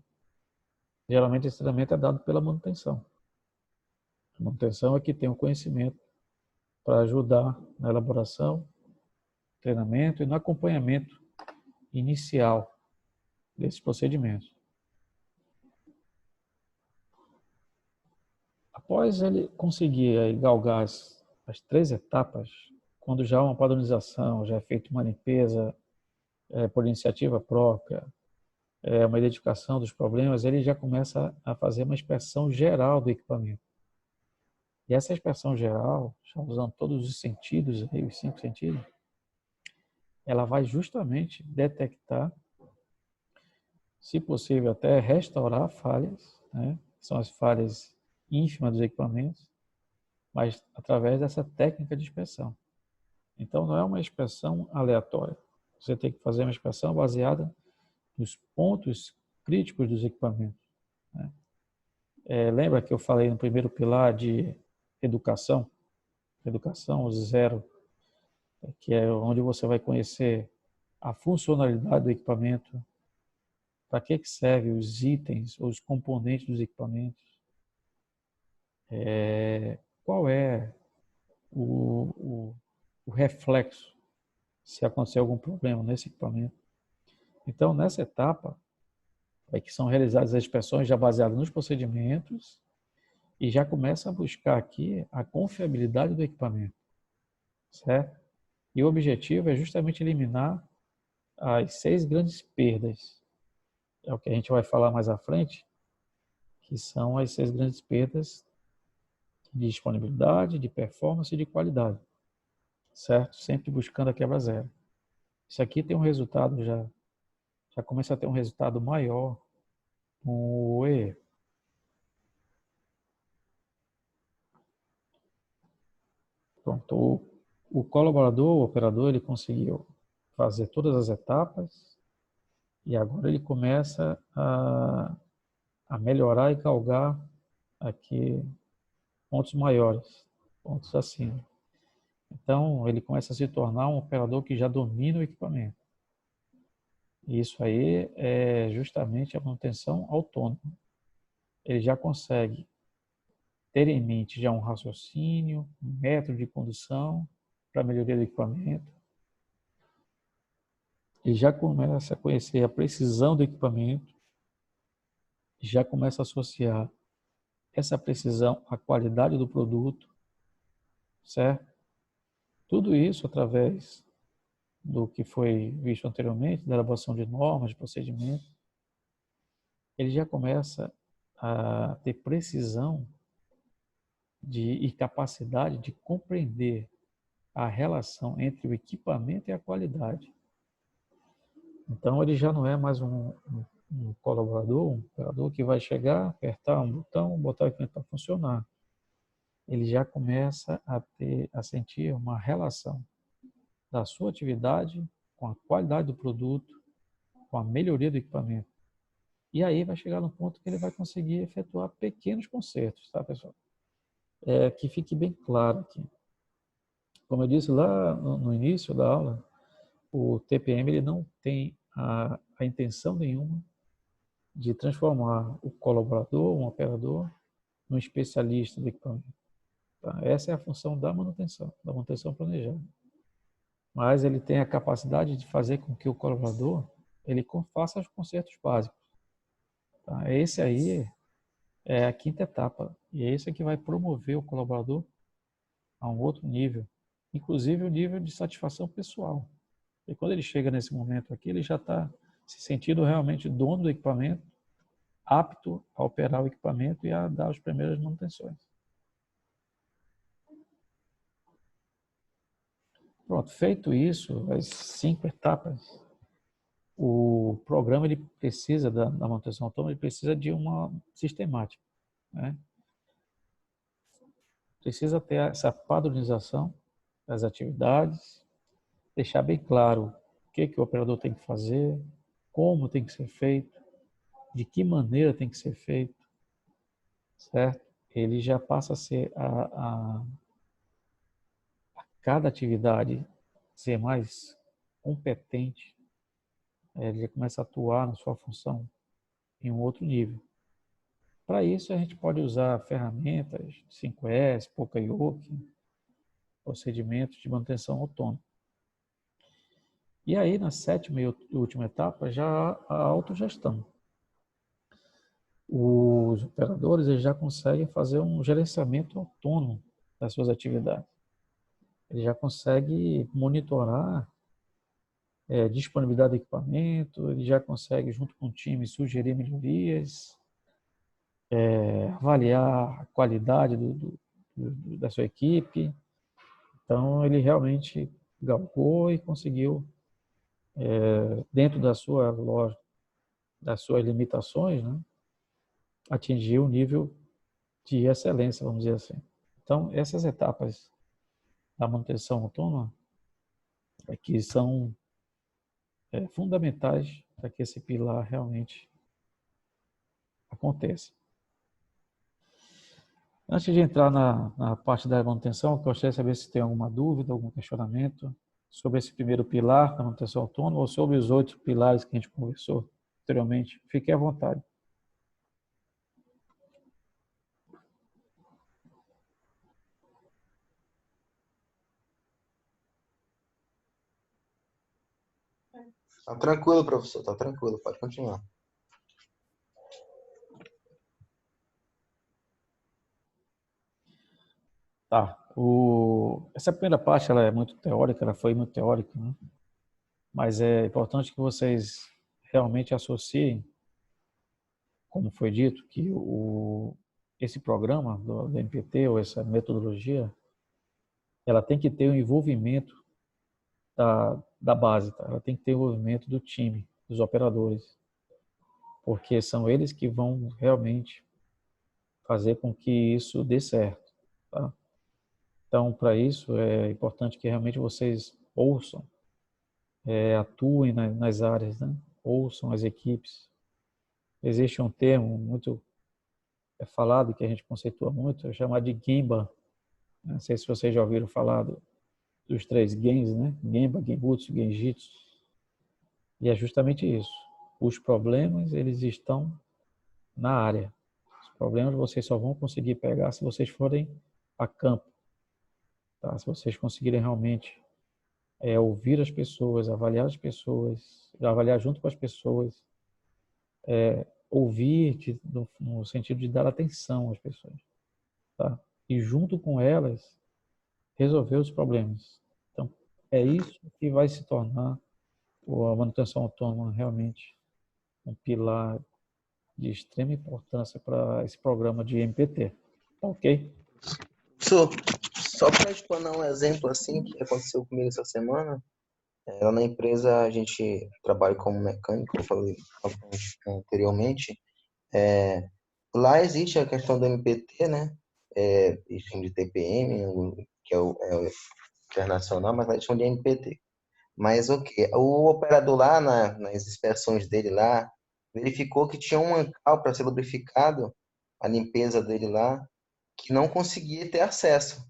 Geralmente esse treinamento é dado pela manutenção. A manutenção é que tem o conhecimento para ajudar na elaboração, treinamento e no acompanhamento inicial desses procedimentos. Após ele conseguir galgar as 3 etapas, quando já há uma padronização, já é feita uma limpeza por iniciativa própria, uma identificação dos problemas, ele já começa a fazer uma inspeção geral do equipamento. E essa inspeção geral, já usando todos os sentidos, os 5 sentidos, ela vai justamente detectar, se possível até restaurar falhas, né? São as falhas ínfimas dos equipamentos, mas através dessa técnica de inspeção. Então não é uma inspeção aleatória. Você tem que fazer uma inspeção baseada nos pontos críticos dos equipamentos. Né? Lembra que eu falei no primeiro pilar de educação? Educação 0, que é onde você vai conhecer a funcionalidade do equipamento, para que serve os itens, os componentes dos equipamentos, qual é o reflexo se acontecer algum problema nesse equipamento. Então, nessa etapa, é que são realizadas as inspeções já baseadas nos procedimentos e já começa a buscar aqui a confiabilidade do equipamento, certo? E o objetivo é justamente eliminar as 6 grandes perdas. É o que a gente vai falar mais à frente, que são as 6 grandes perdas de disponibilidade, de performance e de qualidade, certo? Sempre buscando a quebra zero. Isso aqui tem um resultado já começa a ter um resultado maior com o E. Pronto, o colaborador, o operador, ele conseguiu fazer todas as etapas e agora ele começa a melhorar e galgar aqui pontos maiores, pontos acima. Então, ele começa a se tornar um operador que já domina o equipamento. E isso aí é justamente a manutenção autônoma. Ele já consegue ter em mente já um raciocínio, um método de condução para a melhoria do equipamento. ele já começa a conhecer a precisão do equipamento, já começa a associar essa precisão à qualidade do produto, certo? Tudo isso através do que foi visto anteriormente, da elaboração de normas, de procedimentos, ele já começa a ter precisão e capacidade de compreender a relação entre o equipamento e a qualidade. Então, ele já não é mais um colaborador, um operador que vai chegar, apertar um botão, botar o equipamento para funcionar. Ele já começa a sentir uma relação da sua atividade com a qualidade do produto, com a melhoria do equipamento. E aí vai chegar no ponto que ele vai conseguir efetuar pequenos consertos, tá, pessoal? Que fique bem claro aqui. Como eu disse lá no início da aula, o TPM ele não tem a intenção nenhuma de transformar o colaborador, um operador, num especialista do equipamento. Tá? Essa é a função da manutenção planejada. Mas ele tem a capacidade de fazer com que o colaborador ele faça os consertos básicos. Tá? Esse aí é a quinta etapa. E é isso que vai promover o colaborador a um outro nível, inclusive o nível de satisfação pessoal. E quando ele chega nesse momento aqui, ele já está se sentindo realmente dono do equipamento, apto a operar o equipamento e a dar as primeiras manutenções. Pronto, feito isso, as 5 etapas, o programa ele precisa da manutenção autônoma, ele precisa de uma sistemática, né? Precisa ter essa padronização das atividades, deixar bem claro o que o operador tem que fazer, como tem que ser feito, de que maneira tem que ser feito, certo? Ele já passa a ser a cada atividade ser mais competente, ele já começa a atuar na sua função em um outro nível. Para isso, a gente pode usar ferramentas 5S, Poka-Yoke, procedimentos de manutenção autônoma. E aí, na sétima e última etapa, já há a autogestão. Os operadores eles já conseguem fazer um gerenciamento autônomo das suas atividades. Ele já consegue monitorar disponibilidade do equipamento, ele já consegue, junto com o time, sugerir melhorias, avaliar a qualidade da sua equipe. Então, ele realmente galgou e conseguiu, dentro da sua loja, das suas limitações, né, atingir um nível de excelência, vamos dizer assim. Então, essas etapas da manutenção autônoma aqui são fundamentais para que esse pilar realmente aconteça. Antes de entrar na parte da manutenção, eu gostaria de saber se tem alguma dúvida, algum questionamento sobre esse primeiro pilar da manutenção autônoma ou sobre os outros pilares que a gente conversou anteriormente. Fique à vontade. Tá tranquilo, professor, tá tranquilo, pode continuar. Tá. Essa primeira parte ela é muito teórica, ela foi muito teórica, né? Mas é importante que vocês realmente associem, como foi dito, que esse programa do MPT, ou essa metodologia, ela tem que ter o envolvimento da base, tá? Ela tem que ter o envolvimento do time, dos operadores, porque são eles que vão realmente fazer com que isso dê certo, tá? Então, para isso, é importante que realmente vocês ouçam, atuem nas áreas, né? Ouçam as equipes. Existe um termo muito falado, que a gente conceitua muito, é chamado de Gemba. Não sei se vocês já ouviram falar dos 3 Gens, né? Gemba, Genbutsu, Genjitsu. E é justamente isso. Os problemas, eles estão na área. Os problemas vocês só vão conseguir pegar se vocês forem a campo. Tá? Se vocês conseguirem realmente é ouvir as pessoas, avaliar junto com as pessoas, ouvir no sentido de dar atenção às pessoas, tá? E junto com elas, resolver os problemas. Então, é isso que vai se tornar a manutenção autônoma realmente um pilar de extrema importância para esse programa de MPT. Tá ok? Só para explanar um exemplo assim que aconteceu comigo essa semana, lá na empresa a gente trabalha como mecânico, eu falei anteriormente. Lá existe a questão do MPT, né? Eles chamam de TPM, que é o internacional, mas lá eles chamam de MPT. Mas o que? O operador lá, nas inspeções dele lá, verificou que tinha um mancal para ser lubrificado, a limpeza dele lá, que não conseguia ter acesso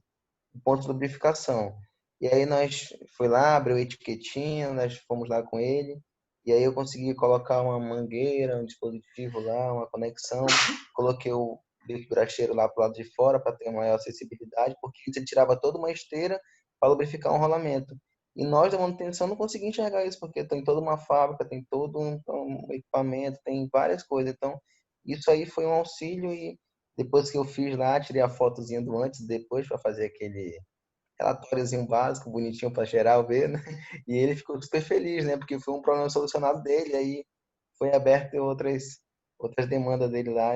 ao ponto de lubrificação. E aí nós foi lá, abriu a etiquetinha, nós fomos lá com ele, e aí eu consegui colocar uma mangueira, um dispositivo lá, uma conexão, coloquei o bico graxeiro lá para o lado de fora para ter maior acessibilidade, porque você tirava toda uma esteira para lubrificar um rolamento. E nós da manutenção não conseguimos enxergar isso, porque tem toda uma fábrica, tem todo um equipamento, tem várias coisas. Então, isso aí foi um auxílio e depois que eu fiz lá, tirei a fotozinha do antes e depois para fazer aquele relatóriozinho básico, bonitinho para geral ver, né? E ele ficou super feliz, né? Porque foi um problema solucionado dele, aí foi aberto outras demandas dele lá.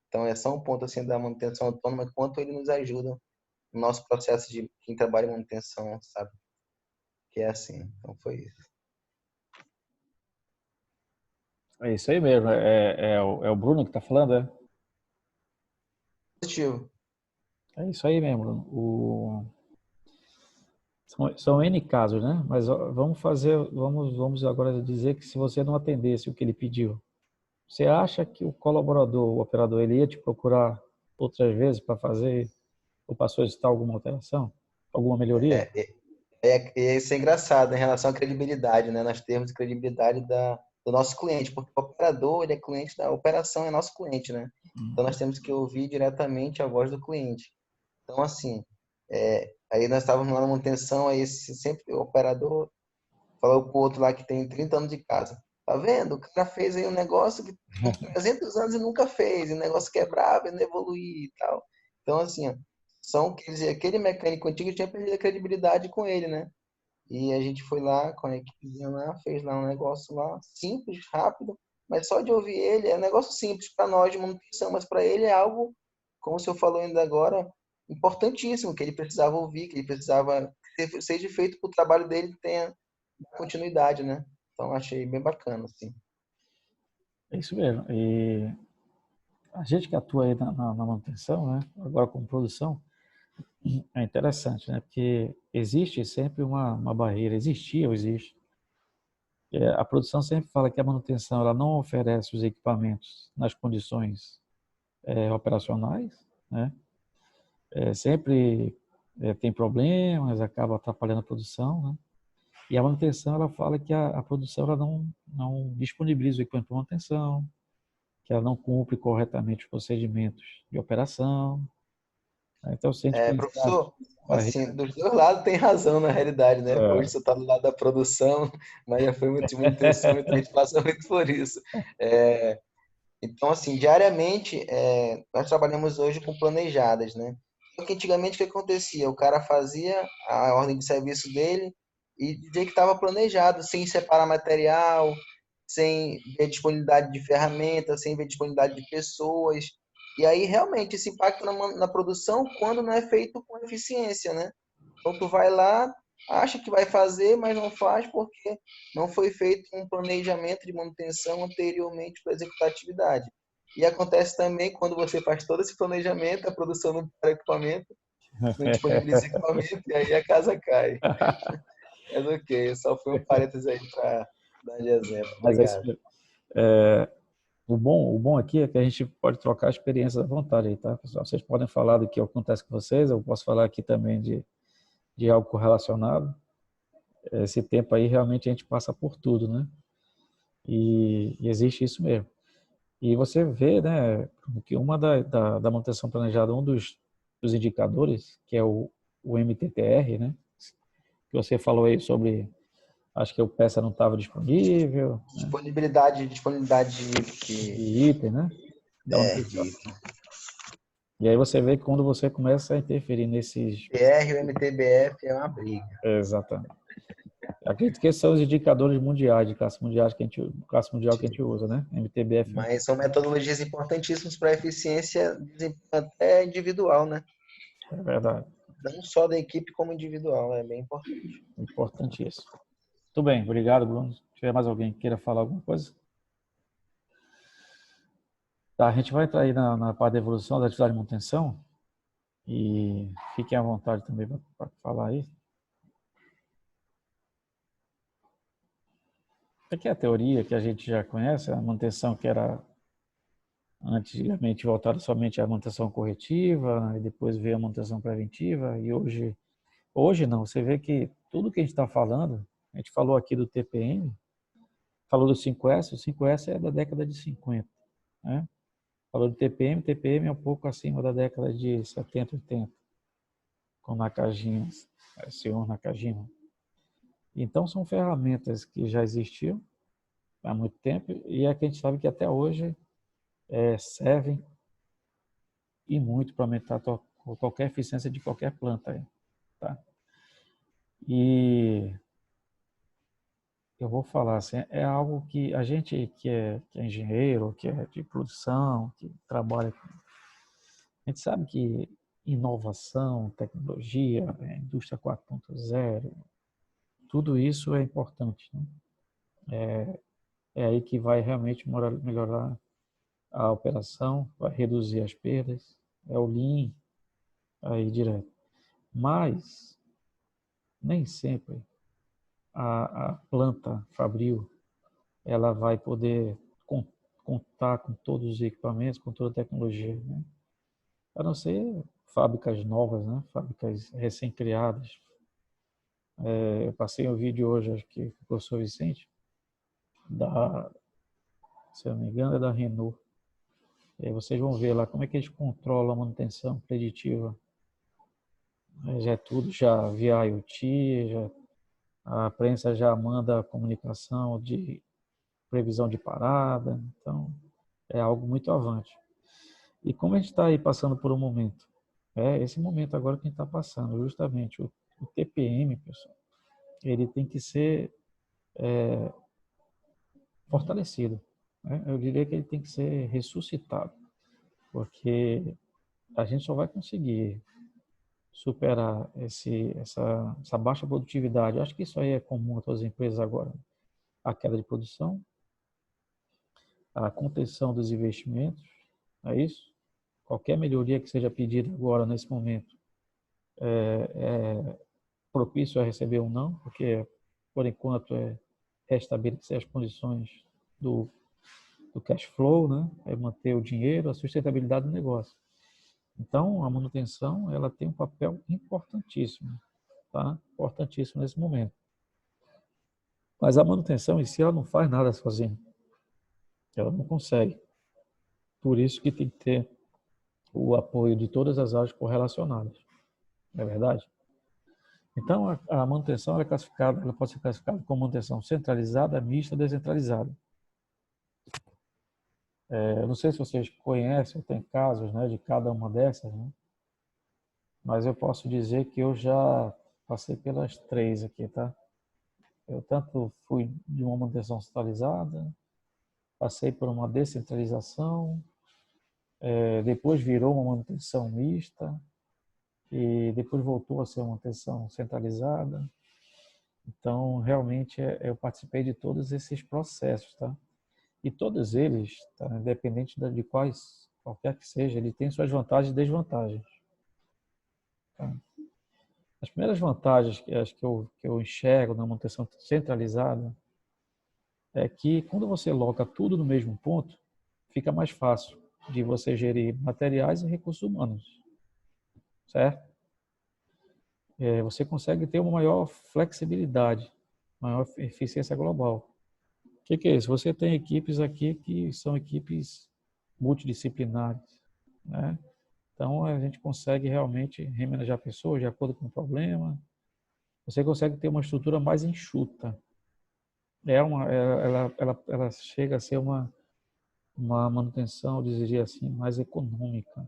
Então é só um ponto assim da manutenção autônoma, quanto ele nos ajuda no nosso processo de quem trabalha em manutenção, sabe? Que é assim. Então foi isso. É isso aí mesmo. É o Bruno que está falando, é? Positivo. É isso aí mesmo, Bruno. São N casos, né? Mas ó, vamos agora dizer que se você não atendesse o que ele pediu, você acha que o colaborador, o operador, ele ia te procurar outras vezes para fazer ou para solicitar alguma alteração, alguma melhoria? Isso é engraçado em relação à credibilidade, né? Nós temos credibilidade do nosso cliente, porque o operador, ele é cliente da operação, é nosso cliente, né? Então nós temos que ouvir diretamente a voz do cliente. Então, assim, aí nós estávamos lá na manutenção, aí sempre o operador falou pro outro lá que tem 30 anos de casa. Tá vendo? O cara fez aí um negócio que tem 300 anos e nunca fez, e o negócio quebrava e não evoluía e tal. Então, assim, ó, quer dizer, aquele mecânico antigo tinha perdido a credibilidade com ele, né? E a gente foi lá com a equipezinha lá, fez lá um negócio lá, simples, rápido, mas só de ouvir ele, é um negócio simples para nós de manutenção, mas para ele é algo, como o senhor falou ainda agora, importantíssimo, que ele precisava ouvir, que ele precisava que seja feito para o trabalho dele tenha continuidade, né? Então achei bem bacana, assim. É isso mesmo. E a gente que atua aí na manutenção, né? Agora com produção, é interessante, né? Porque existe sempre uma barreira, existia ou existe. A produção sempre fala que a manutenção ela não oferece os equipamentos nas condições operacionais, né? Sempre tem problemas, acaba atrapalhando a produção, né? E a manutenção ela fala que a produção ela não disponibiliza o equipamento para manutenção, que ela não cumpre corretamente os procedimentos de operação, né? Então, se a gente pensar Professor, barreira, assim, dos dois lados tem razão na realidade, né? Hoje você está do lado da produção, mas já foi muito de manutenção, então a gente passa muito por isso. É, Então, assim, diariamente, nós trabalhamos hoje com planejadas, né? Porque antigamente o que acontecia? O cara fazia a ordem de serviço dele e dizia que estava planejado, sem separar material, sem ver disponibilidade de ferramentas, sem ver disponibilidade de pessoas. E aí, realmente, isso impacta na produção quando não é feito com eficiência, né? Então, tu vai lá, acha que vai fazer, mas não faz porque não foi feito um planejamento de manutenção anteriormente para executar a atividade. E acontece também quando você faz todo esse planejamento, a produção não para equipamento, não disponibiliza equipamento e aí a casa cai. Mas ok, só foi um parênteses aí para dar de exemplo. mas é isso Obrigado. mesmo. É, o bom aqui é que a gente pode trocar experiências à vontade aí, tá, pessoal? Vocês podem falar do que acontece com vocês, eu posso falar aqui também de algo correlacionado. Esse tempo aí realmente a gente passa por tudo, né? E existe isso mesmo. E você vê, né, que uma da manutenção planejada, um dos indicadores, que é o MTTR, né? que você falou aí sobre, acho que o peça não estava disponível, né? Disponibilidade De item, né? Da manutenção. de E aí você vê que quando você começa a interferir nesses... PR e o MTBF é uma briga. Exatamente. Acredito que esses são os indicadores mundiais, de classe mundial que a gente usa, né? MTBF. Mas são metodologias importantíssimas para a eficiência até individual, né? É verdade. Não só da equipe como individual, é bem importante. Importantíssimo. Muito bem, obrigado, Bruno. Se tiver mais alguém que queira falar alguma coisa. Tá, a gente vai entrar aí na parte da evolução da atividade de manutenção e fiquem à vontade também para falar aí. Aqui é a teoria que a gente já conhece, a manutenção que era antigamente voltada somente à manutenção corretiva, e depois veio a manutenção preventiva, e hoje não, você vê que tudo que a gente está falando, a gente falou aqui do TPM, falou do 5S, o 5S é da década de 50, né? Falou do TPM, TPM é um pouco acima da década de 70, 80, com Nakajima, senhor Nakajima. Então são ferramentas que já existiam há muito tempo e é que a gente sabe que até hoje servem e muito para aumentar qualquer eficiência de qualquer planta aí, tá? E eu vou falar assim, é algo que a gente que é engenheiro, que é de produção, que trabalha, a gente sabe que inovação, tecnologia, indústria 4.0, tudo isso é importante, né? É aí que vai realmente melhorar a operação, vai reduzir as perdas, é o Lean aí direto. Mas nem sempre a planta fabril ela vai poder contar com todos os equipamentos, com toda a tecnologia, né? A não ser fábricas novas, né? Fábricas recém-criadas. Eu passei um vídeo hoje, acho que com o professor Vicente, se eu não me engano, é da Renault. E aí vocês vão ver lá como é que eles controlam a manutenção preditiva. Já é tudo já via IoT, a prensa já manda a comunicação de previsão de parada, então é algo muito avante. E como a gente está aí passando por um momento, esse momento agora que a gente está passando, justamente o TPM, pessoal, ele tem que ser fortalecido, né? Eu diria que ele tem que ser ressuscitado, porque a gente só vai conseguir superar essa baixa produtividade. Eu acho que isso aí é comum a todas as empresas agora. A queda de produção, a contenção dos investimentos, é isso? Qualquer melhoria que seja pedida agora, nesse momento, é propício a receber um não, porque, por enquanto, é restabelecer as condições do cash flow, né? É manter o dinheiro, a sustentabilidade do negócio. Então, a manutenção, ela tem um papel importantíssimo, tá? Importantíssimo nesse momento. Mas a manutenção em si, ela não faz nada sozinha. Ela não consegue. Por isso que tem que ter o apoio de todas as áreas correlacionadas. Não é verdade? Então, a manutenção ela pode ser classificada como manutenção centralizada, mista, descentralizada. Eu não sei se vocês conhecem, tem casos, né, de cada uma dessas, né? Mas eu posso dizer que eu já passei pelas três aqui, tá? Eu tanto fui de uma manutenção centralizada, passei por uma descentralização, depois virou uma manutenção mista e depois voltou a ser uma manutenção centralizada. Então, realmente, eu participei de todos esses processos, tá? E todos eles, tá, independente de qualquer que seja, ele tem suas vantagens e desvantagens. Tá? As primeiras vantagens que eu enxergo na manutenção centralizada é que quando você loca tudo no mesmo ponto, fica mais fácil de você gerir materiais e recursos humanos, certo? Você consegue ter uma maior flexibilidade, maior eficiência global. O que é isso? Você tem equipes aqui que são equipes multidisciplinares, né? Então, a gente consegue realmente remanejar pessoas de acordo com o problema, você consegue ter uma estrutura mais enxuta. Ela chega a ser uma manutenção, eu diria assim, mais econômica,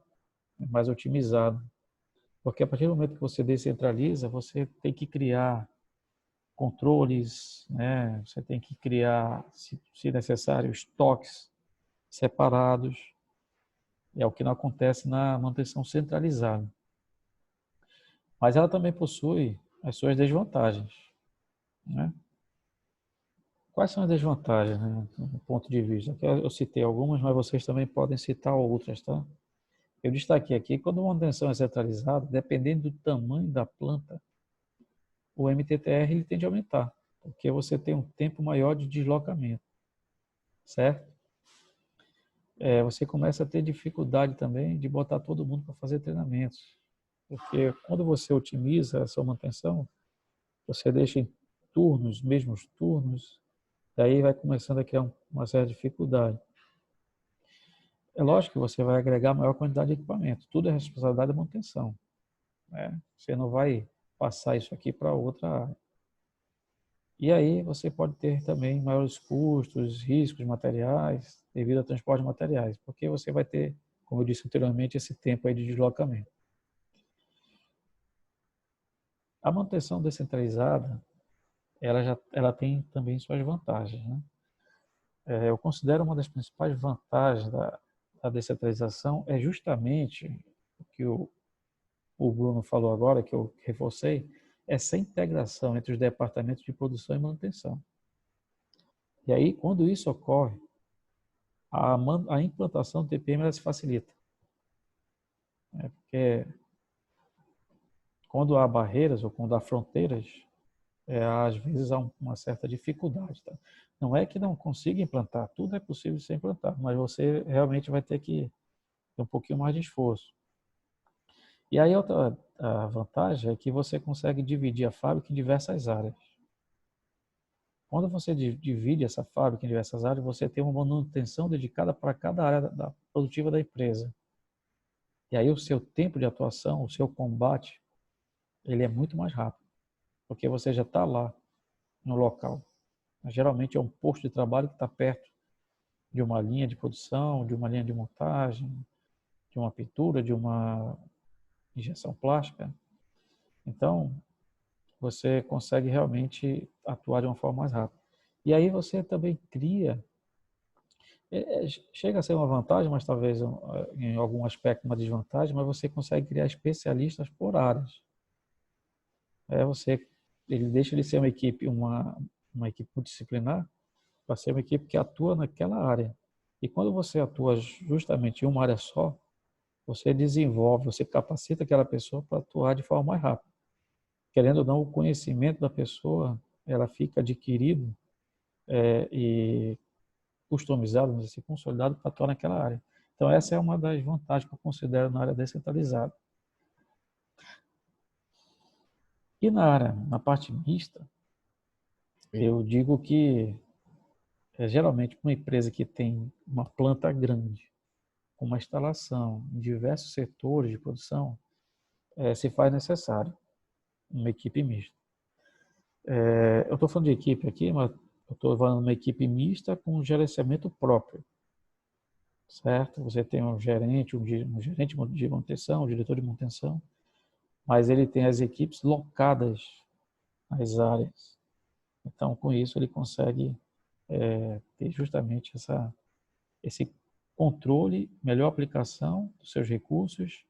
mais otimizada. Porque a partir do momento que você descentraliza, você tem que criar controles, né? Você tem que criar, se necessário, estoques separados. É o que não acontece na manutenção centralizada. Mas ela também possui as suas desvantagens, né? Quais são as desvantagens, né, do ponto de vista? Aqui eu citei algumas, mas vocês também podem citar outras, tá? Eu destaquei aqui, quando uma manutenção é centralizada, dependendo do tamanho da planta, o MTTR ele tende a aumentar, porque você tem um tempo maior de deslocamento, certo? Você começa a ter dificuldade também de botar todo mundo para fazer treinamentos, porque quando você otimiza a sua manutenção, você deixa em turnos, mesmos turnos, daí vai começando a criar uma certa dificuldade. É lógico que você vai agregar maior quantidade de equipamento, tudo é responsabilidade da manutenção, né? Você não vai passar isso aqui para outra área. E aí você pode ter também maiores custos, riscos materiais, devido ao transporte de materiais, porque você vai ter, como eu disse anteriormente, esse tempo aí de deslocamento. A manutenção descentralizada, ela tem também suas vantagens, né? Eu considero uma das principais vantagens da descentralização é justamente o que o Bruno falou agora, que eu reforcei, essa integração entre os departamentos de produção e manutenção. E aí, quando isso ocorre, a implantação do TPM ela se facilita. Porque quando há barreiras ou quando há fronteiras, às vezes há uma certa dificuldade. Tá? Não é que não consiga implantar, tudo é possível de ser implantado, mas você realmente vai ter que ter um pouquinho mais de esforço. E aí outra a vantagem é que você consegue dividir a fábrica em diversas áreas. Quando você divide essa fábrica em diversas áreas, você tem uma manutenção dedicada para cada área produtiva da empresa. E aí o seu tempo de atuação, o seu combate, ele é muito mais rápido, porque você já está lá no local. Geralmente é um posto de trabalho que está perto de uma linha de produção, de uma linha de montagem, de uma pintura, de uma injeção plástica. Então, você consegue realmente atuar de uma forma mais rápida. E aí você também cria, chega a ser uma vantagem, mas talvez em algum aspecto uma desvantagem, mas você consegue criar especialistas por áreas. Você, ele deixa de ser uma equipe multidisciplinar para ser uma equipe que atua naquela área. E quando você atua justamente em uma área só, você desenvolve, você capacita aquela pessoa para atuar de forma mais rápida. Querendo ou não, o conhecimento da pessoa, ela fica adquirido e customizado, vamos dizer assim, consolidado para atuar naquela área. Então, essa é uma das vantagens que eu considero na área descentralizada. E na parte mista, eu digo que geralmente uma empresa que tem uma planta grande, com uma instalação em diversos setores de produção, se faz necessário uma equipe mista. Eu estou falando de equipe aqui, mas eu estou falando de uma equipe mista com gerenciamento próprio, certo? Você tem um gerente de manutenção, um diretor de manutenção, mas ele tem as equipes locadas nas áreas. Então, com isso, ele consegue ter justamente esse controle, melhor aplicação dos seus recursos.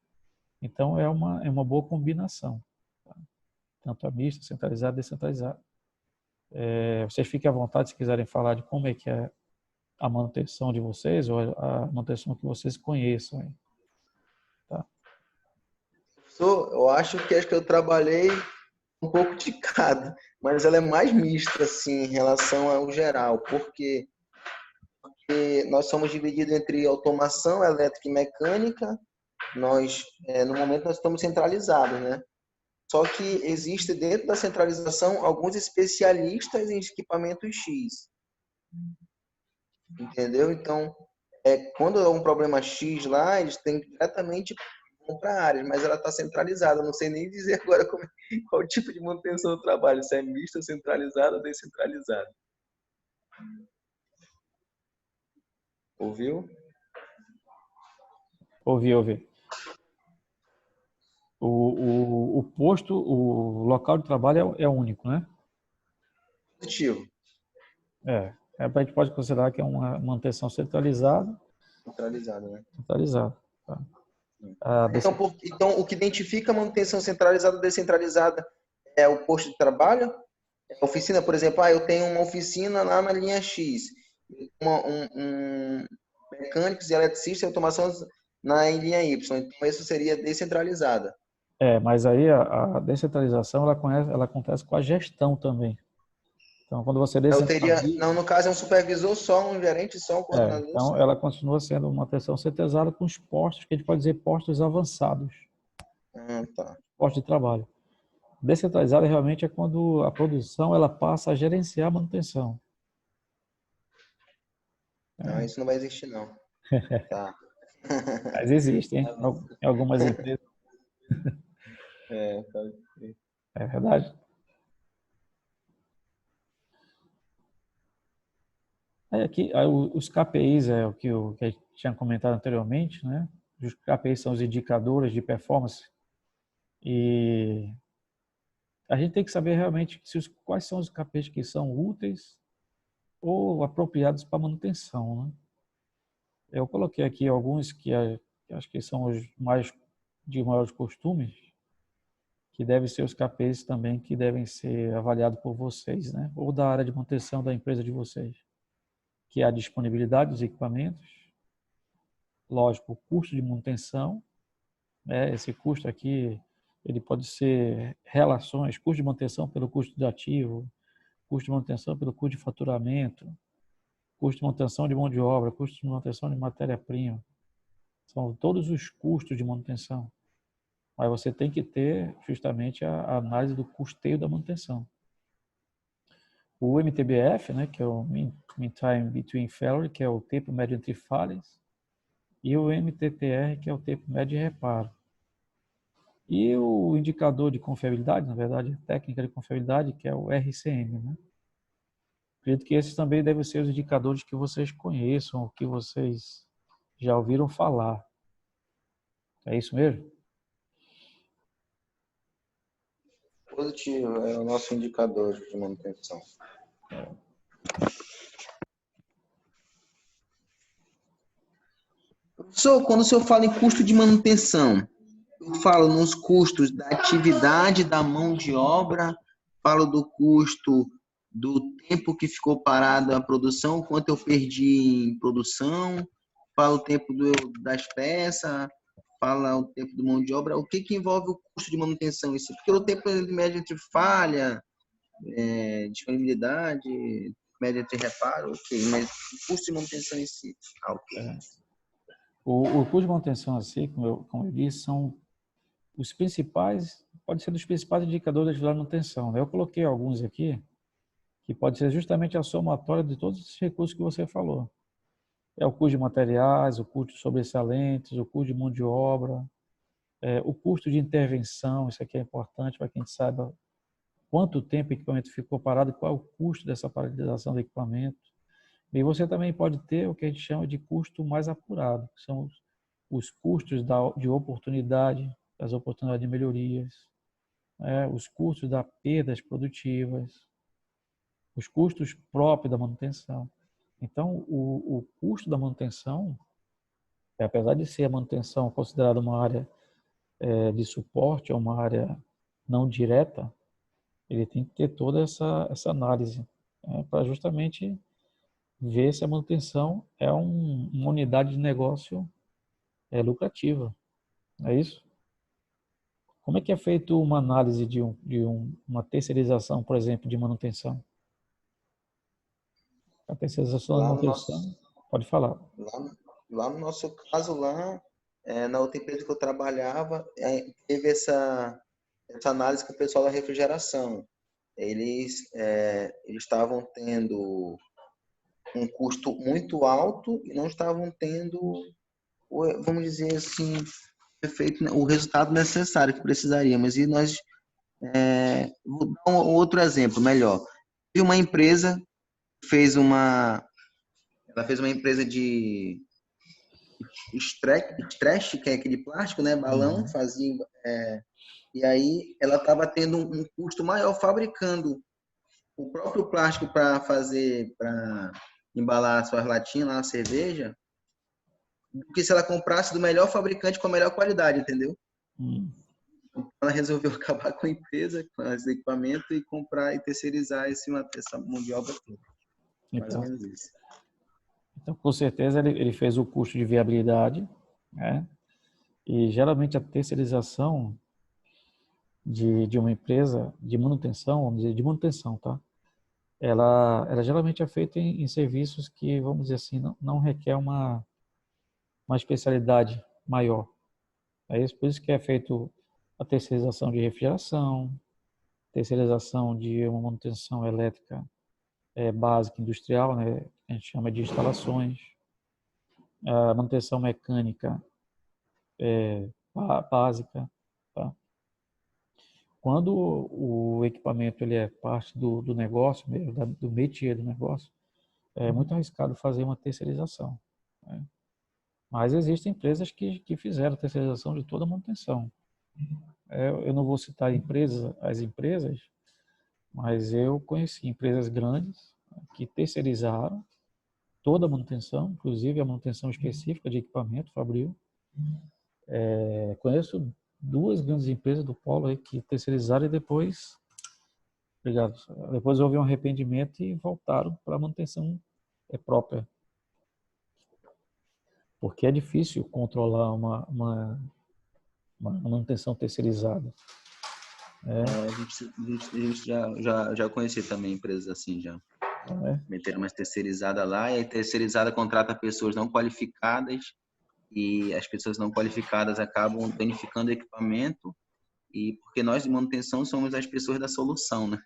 Então, é uma boa combinação, tá? Tanto a mista, centralizada e descentralizada. Vocês fiquem à vontade se quiserem falar de como é que é a manutenção de vocês ou a manutenção que vocês conheçam. Aí, tá? Eu acho que eu trabalhei um pouco de cada, mas ela é mais mista assim em relação ao geral, porque nós somos divididos entre automação, elétrica e mecânica. Nós, no momento, nós estamos centralizados, né? Só que existe dentro da centralização alguns especialistas em equipamentos X, entendeu? Então, quando é um problema X lá, eles têm que diretamente compra áreas, mas ela está centralizada. Eu não sei nem dizer agora qual tipo de manutenção eu trabalho, se é mista, centralizada ou descentralizada. Ouviu? Ouvi. O posto, o local de trabalho é único, né? Positivo. A gente pode considerar que é uma manutenção centralizada. Centralizada, né? Centralizada. Tá? Então, o que identifica a manutenção centralizada ou descentralizada é o posto de trabalho? É a oficina, por exemplo, eu tenho uma oficina lá na linha X, mecânicos e eletricistas e automação na linha Y. Então, isso seria descentralizada. Mas aí a descentralização ela acontece com a gestão também. Então, quando você descentraliza... Não, no caso, é um supervisor só, um gerente só, um coordenador então, só. ela continua sendo uma atenção centralizada com os postos, que a gente pode dizer postos avançados. Tá. Postos de trabalho. Descentralizada realmente é quando a produção ela passa a gerenciar a manutenção. Não, isso não vai existir, não. Tá. Mas existem, hein? Em algumas empresas. Pode ser. É verdade. Aí os KPIs é o que a gente tinha comentado anteriormente, né? Os KPIs são os indicadores de performance e a gente tem que saber realmente quais são os KPIs que são úteis ou apropriados para manutenção, né? Eu coloquei aqui alguns que acho que são os mais de maiores costumes, que devem ser os KPIs também que devem ser avaliados por vocês, né? Ou da área de manutenção da empresa de vocês, que é a disponibilidade dos equipamentos, lógico, o custo de manutenção, né? Esse custo aqui, ele pode ser relações, custo de manutenção pelo custo de ativo, custo de manutenção pelo custo de faturamento, custo de manutenção de mão de obra, custo de manutenção de matéria-prima. São todos os custos de manutenção. Mas você tem que ter justamente a análise do custeio da manutenção. O MTBF, né, que é o Mean Time Between Failure, que é o tempo médio entre falhas, e o MTTR, que é o tempo médio de reparo. E o indicador de confiabilidade, na verdade, a técnica de confiabilidade, que é o RCM, né? Acredito que esses também devem ser os indicadores que vocês conheçam, que vocês já ouviram falar. É isso mesmo? Positivo, é o nosso indicador de manutenção. Professor, quando o senhor fala em custo de manutenção, eu falo nos custos da atividade da mão de obra, falo do custo do tempo que ficou parado a produção, quanto eu perdi em produção, falo o tempo das peças, fala o tempo de mão de obra, o que envolve o custo de manutenção? Isso, porque o tempo médio entre falha, disponibilidade, média entre reparo, ok, mas o custo de manutenção em si, ok. O custo de manutenção, assim, como eu disse, são os principais, pode ser dos principais indicadores de manutenção. Eu coloquei alguns aqui, que pode ser justamente a somatória de todos esses recursos que você falou. É o custo de materiais, o custo de sobressalentes, o custo de mão de obra, o custo de intervenção, isso aqui é importante para que a gente saiba quanto tempo o equipamento ficou parado e qual é o custo dessa paralisação do equipamento. E você também pode ter o que a gente chama de custo mais apurado, que são os custos de oportunidade, das oportunidades de melhorias, os custos das perdas produtivas, os custos próprios da manutenção. Então, o custo da manutenção, apesar de ser a manutenção considerada uma área de suporte, ou uma área não direta, ele tem que ter toda essa análise para justamente ver se a manutenção é uma unidade de negócio lucrativa. É isso? Como é que é feito uma análise de uma terceirização, por exemplo, de manutenção? A terceirização da manutenção, pode falar. Lá no nosso caso, na outra empresa que eu trabalhava, teve essa análise com o pessoal da refrigeração. Eles estavam tendo um custo muito alto e não estavam tendo, vamos dizer assim, ser feito o resultado necessário que precisaríamos. E nós, vou dar um outro exemplo melhor. E uma empresa fez uma, ela fez uma empresa de stretch, que é aquele plástico, né, balão, fazia, e aí ela estava tendo um custo maior fabricando o próprio plástico para embalar suas latinhas lá na cerveja, do que se ela comprasse do melhor fabricante com a melhor qualidade, entendeu? Hum. Ela resolveu acabar com a empresa, com esse equipamento e comprar e terceirizar essa mão de obra toda. Mais ou Então, menos isso. então, com certeza, ele fez o custo de viabilidade, né? E geralmente a terceirização de uma empresa de manutenção, vamos dizer, de manutenção, tá? Ela geralmente é feita em serviços que, vamos dizer assim, não requer uma especialidade maior. É isso, por isso que é feito a terceirização de refrigeração, terceirização de uma manutenção elétrica básica industrial, né? A gente chama de instalações, a manutenção mecânica básica, tá? Quando o equipamento ele é parte do negócio, mesmo, do métier do negócio, é muito arriscado fazer uma terceirização, né? Mas existem empresas que fizeram a terceirização de toda a manutenção. Eu não vou citar as empresas, mas eu conheci empresas grandes que terceirizaram toda a manutenção, inclusive a manutenção específica de equipamento fabril. Conheço duas grandes empresas do polo aí que terceirizaram e obrigado, depois houve um arrependimento e voltaram para a manutenção própria. Porque é difícil controlar uma manutenção terceirizada. A gente já conheci também empresas assim já. Meteram umas terceirizadas lá, e a terceirizada contrata pessoas não qualificadas, e as pessoas não qualificadas acabam danificando o equipamento, e porque nós de manutenção somos as pessoas da solução, né?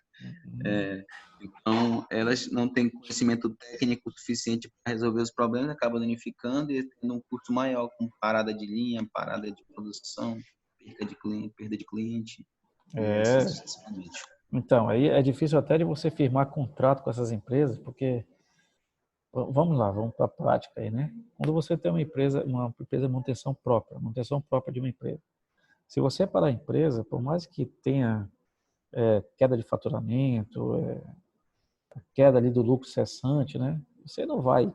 Então, elas não têm conhecimento técnico suficiente para resolver os problemas, acabam danificando e tendo um custo maior, com parada de linha, parada de produção, perda de cliente, e assim sucessivamente. Então, aí é difícil até de você firmar contrato com essas empresas, porque, vamos lá, vamos para a prática aí, né? Quando você tem uma empresa de manutenção própria de uma empresa, se você parar a empresa, por mais que tenha queda de faturamento, queda ali do lucro cessante, né? Você não vai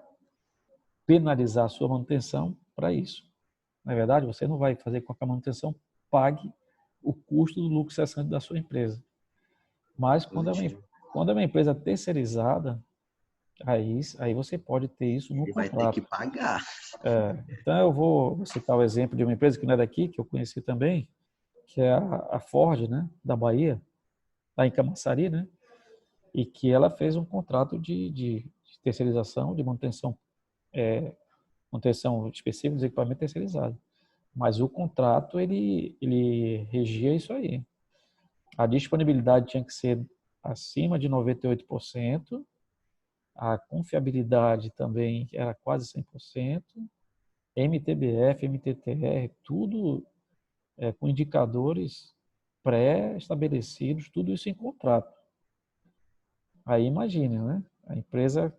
penalizar a sua manutenção para isso. Na verdade, você não vai fazer com que a manutenção pague o custo do lucro cessante da sua empresa. Mas quando é uma empresa terceirizada, aí você pode ter isso no contrato. Vai ter que pagar. Então eu vou citar o exemplo de uma empresa que não é daqui, que eu conheci também, que é a Ford, né, da Bahia, lá em Camaçari, né, e que ela fez um contrato de terceirização, de manutenção específica dos equipamentos terceirizados. Mas o contrato, ele regia isso aí. A disponibilidade tinha que ser acima de 98%, a confiabilidade também era quase 100%, MTBF, MTTR, tudo com indicadores pré-estabelecidos, tudo isso em contrato. Aí imagine, né? A empresa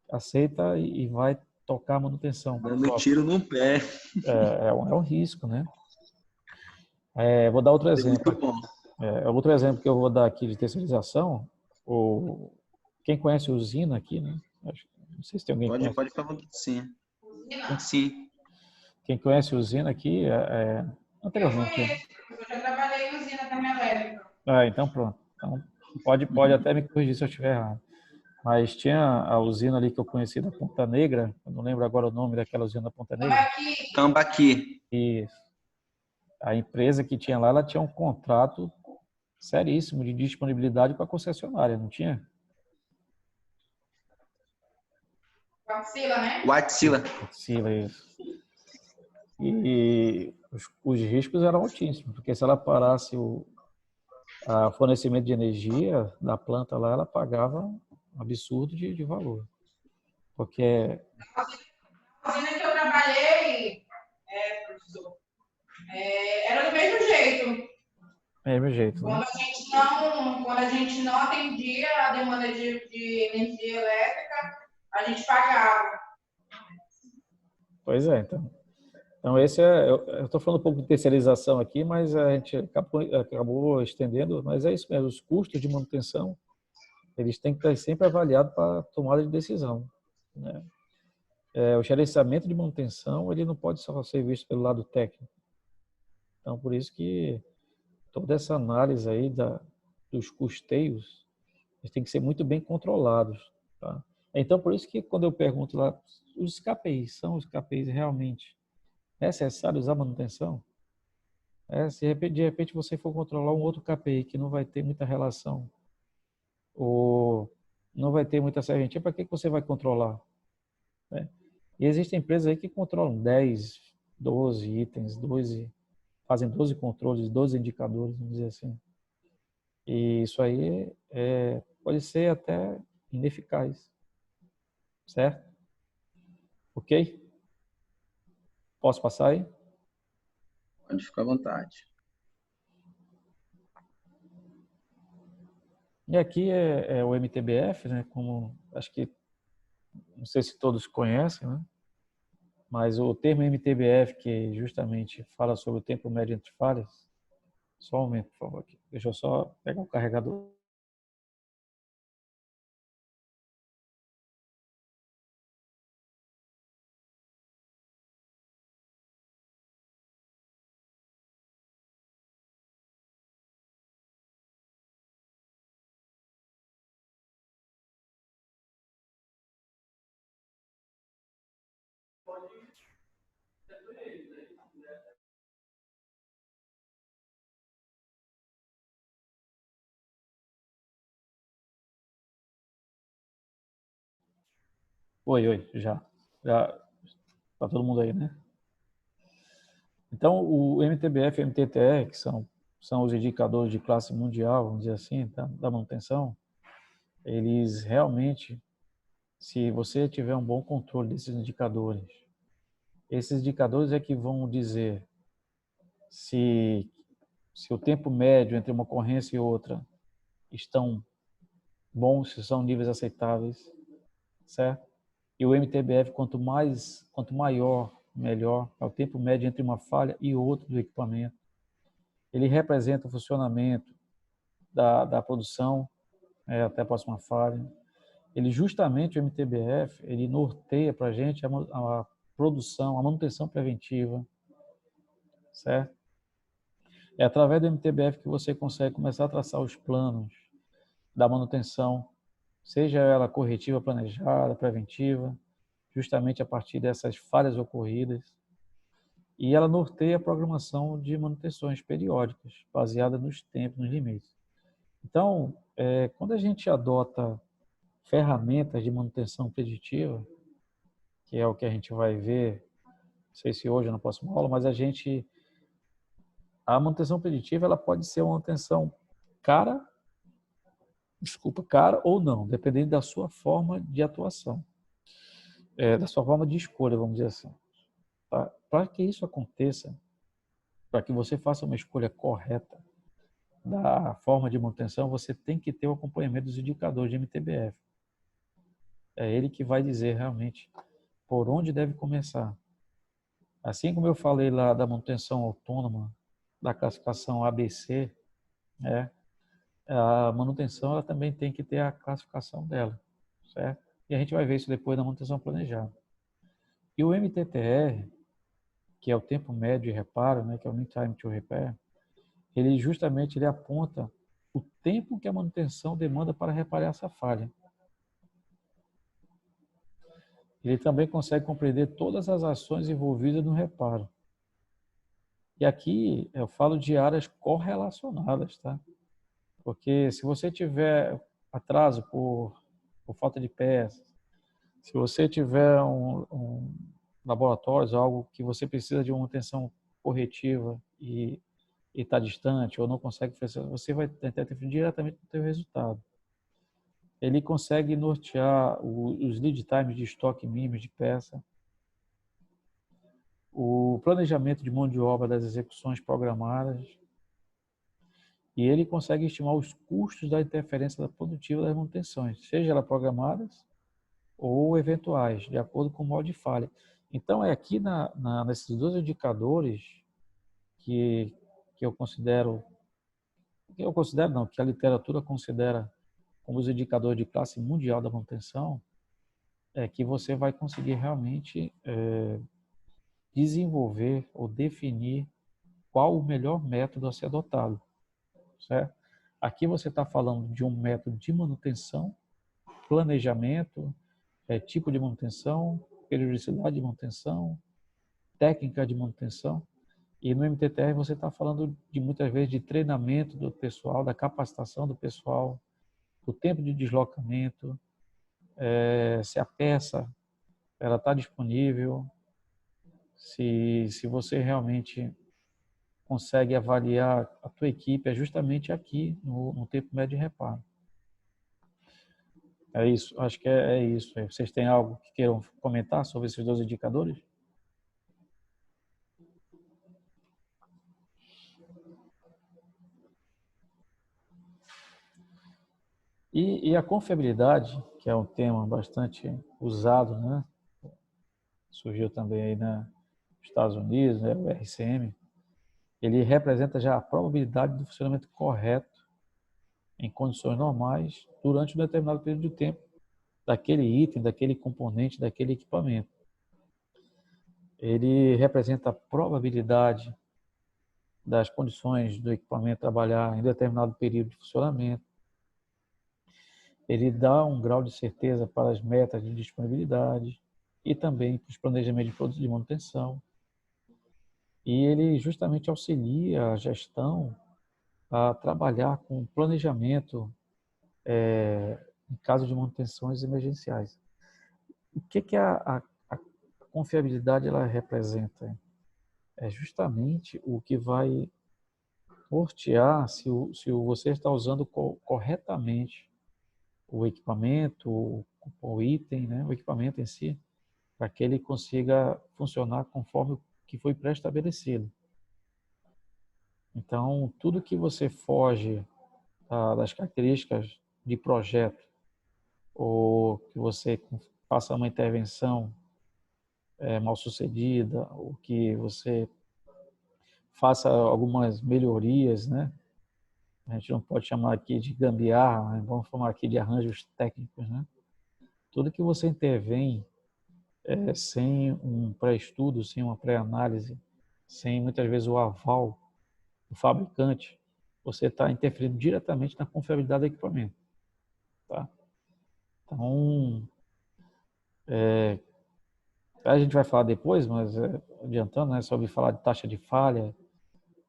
aceita e vai tocar a manutenção. Dando tiro no pé. É um risco, né? Vou dar outro exemplo. Muito bom. Outro exemplo que eu vou dar aqui de terceirização, quem conhece usina aqui, né? Não sei se tem alguém que conhece. Pode falar, sim. Sim. Quem conhece usina aqui anteriormente. Eu já trabalhei em usina também elétrica. Então pronto. Então, pode até me corrigir se eu estiver errado. Mas tinha a usina ali que eu conheci da Ponta Negra, eu não lembro agora o nome daquela usina da Ponta Negra. Tambaqui. Isso. A empresa que tinha lá, ela tinha um contrato seríssimo de disponibilidade com a concessionária, não tinha? Wärtsilä, né? Wärtsilä, isso. E os riscos eram altíssimos, porque se ela parasse o fornecimento de energia da planta lá, ela pagava um absurdo de valor. Porque... A usina que eu trabalhei, professor, Era do mesmo jeito. É meu jeito, né? Quando a gente não atendia a demanda de energia elétrica, a gente pagava. Pois é, então esse é, eu estou falando um pouco de terceirização aqui, mas a gente acabou estendendo, mas é isso mesmo, os custos de manutenção, eles têm que estar sempre avaliados para tomada de decisão, né? O gerenciamento de manutenção, ele não pode só ser visto pelo lado técnico. Então, por isso que toda essa análise aí dos custeios, eles têm que ser muito bem controlados, tá? Então, por isso que quando eu pergunto lá, os KPIs, são os KPIs realmente necessários à manutenção? Se de repente você for controlar um outro KPI que não vai ter muita relação, ou não vai ter muita serventia, para que você vai controlar, né? E existem empresas aí que controlam 10, 12 itens, 12, fazem 12 controles, 12 indicadores, vamos dizer assim. E isso aí pode ser até ineficaz, certo? Ok? Posso passar aí? Pode ficar à vontade. E aqui é o MTBF, né? Como acho que, não sei se todos conhecem, né? Mas o termo MTBF, que justamente fala sobre o tempo médio entre falhas, só um momento, por favor, aqui. Deixa eu só pegar o carregador. Oi, já. Já tá todo mundo aí, né? Então, o MTBF e o MTTR, que são os indicadores de classe mundial, vamos dizer assim, tá, da manutenção, eles realmente, se você tiver um bom controle desses indicadores, esses indicadores é que vão dizer se, se o tempo médio entre uma ocorrência e outra estão bons, se são níveis aceitáveis, certo? E o MTBF, quanto maior, melhor, é o tempo médio entre uma falha e outra do equipamento. Ele representa o funcionamento da produção até a próxima falha. Ele justamente, o MTBF, ele norteia para a gente a produção, a manutenção preventiva, certo? É através do MTBF que você consegue começar a traçar os planos da manutenção, seja ela corretiva planejada, preventiva, justamente a partir dessas falhas ocorridas. E ela norteia a programação de manutenções periódicas, baseada nos tempos, nos limites. Então, quando a gente adota ferramentas de manutenção preditiva, que é o que a gente vai ver, não sei se hoje ou na próxima aula, mas a manutenção preditiva ela pode ser uma manutenção cara, cara ou não, dependendo da sua forma de atuação, da sua forma de escolha, vamos dizer assim. Tá? Para que isso aconteça, para que você faça uma escolha correta da forma de manutenção, você tem que ter o acompanhamento dos indicadores de MTBF. É ele que vai dizer realmente por onde deve começar. Assim como eu falei lá da manutenção autônoma, da classificação ABC, né? A manutenção ela também tem que ter a classificação dela, certo? E a gente vai ver isso depois da manutenção planejada. E o MTTR, que é o tempo médio de reparo, né, que é o Mean Time to Repair, ele justamente ele aponta o tempo que a manutenção demanda para reparar essa falha. Ele também consegue compreender todas as ações envolvidas no reparo. E aqui eu falo de áreas correlacionadas, tá? Porque se você tiver atraso por falta de peças, se você tiver um laboratório, algo que você precisa de uma atenção corretiva e está distante ou não consegue fazer, você vai tentar interferir diretamente no seu resultado. Ele consegue nortear os lead times de estoque mínimo de peça. o planejamento de mão de obra das execuções programadas, e ele consegue estimar os custos da interferência produtiva das manutenções, seja elas programadas ou eventuais, de acordo com o modo de falha. Então, é aqui nesses dois indicadores que eu considero, não, que a literatura considera como os indicadores de classe mundial da manutenção, é que você vai conseguir realmente desenvolver ou definir qual o melhor método a ser adotado, certo? Aqui você está falando de um método de manutenção, planejamento, tipo de manutenção, periodicidade de manutenção, técnica de manutenção. E no MTTR você está falando de muitas vezes de treinamento do pessoal, da capacitação do pessoal, do tempo de deslocamento, se a peça ela está disponível, se você realmente consegue avaliar a tua equipe, é justamente aqui no tempo médio de reparo. É isso, acho que é isso. Vocês têm algo que queiram comentar sobre esses dois indicadores? E a confiabilidade, que é um tema bastante usado, né? Surgiu também aí nos Estados Unidos, né? O RCM, ele representa já a probabilidade do funcionamento correto em condições normais durante um determinado período de tempo daquele item, daquele componente, daquele equipamento. Ele representa a probabilidade das condições do equipamento trabalhar em determinado período de funcionamento. Ele dá um grau de certeza para as metas de disponibilidade e também para os planejamentos de produtos de manutenção. E ele justamente auxilia a gestão a trabalhar com planejamento em caso de manutenções emergenciais. O que a confiabilidade ela representa? É justamente o que vai nortear se você está usando corretamente o equipamento, o item, né, o equipamento em si, para que ele consiga funcionar conforme o que foi pré-estabelecido. Então, tudo que você foge das características de projeto ou que você faça uma intervenção mal sucedida ou que você faça algumas melhorias, né? A gente não pode chamar aqui de gambiarra, né? Vamos chamar aqui de arranjos técnicos, né? Tudo que você intervém sem um pré-estudo, sem uma pré-análise, sem muitas vezes o aval do fabricante, você está interferindo diretamente na confiabilidade do equipamento. Tá? Então, a gente vai falar depois, mas adiantando, né, sobre falar de taxa de falha,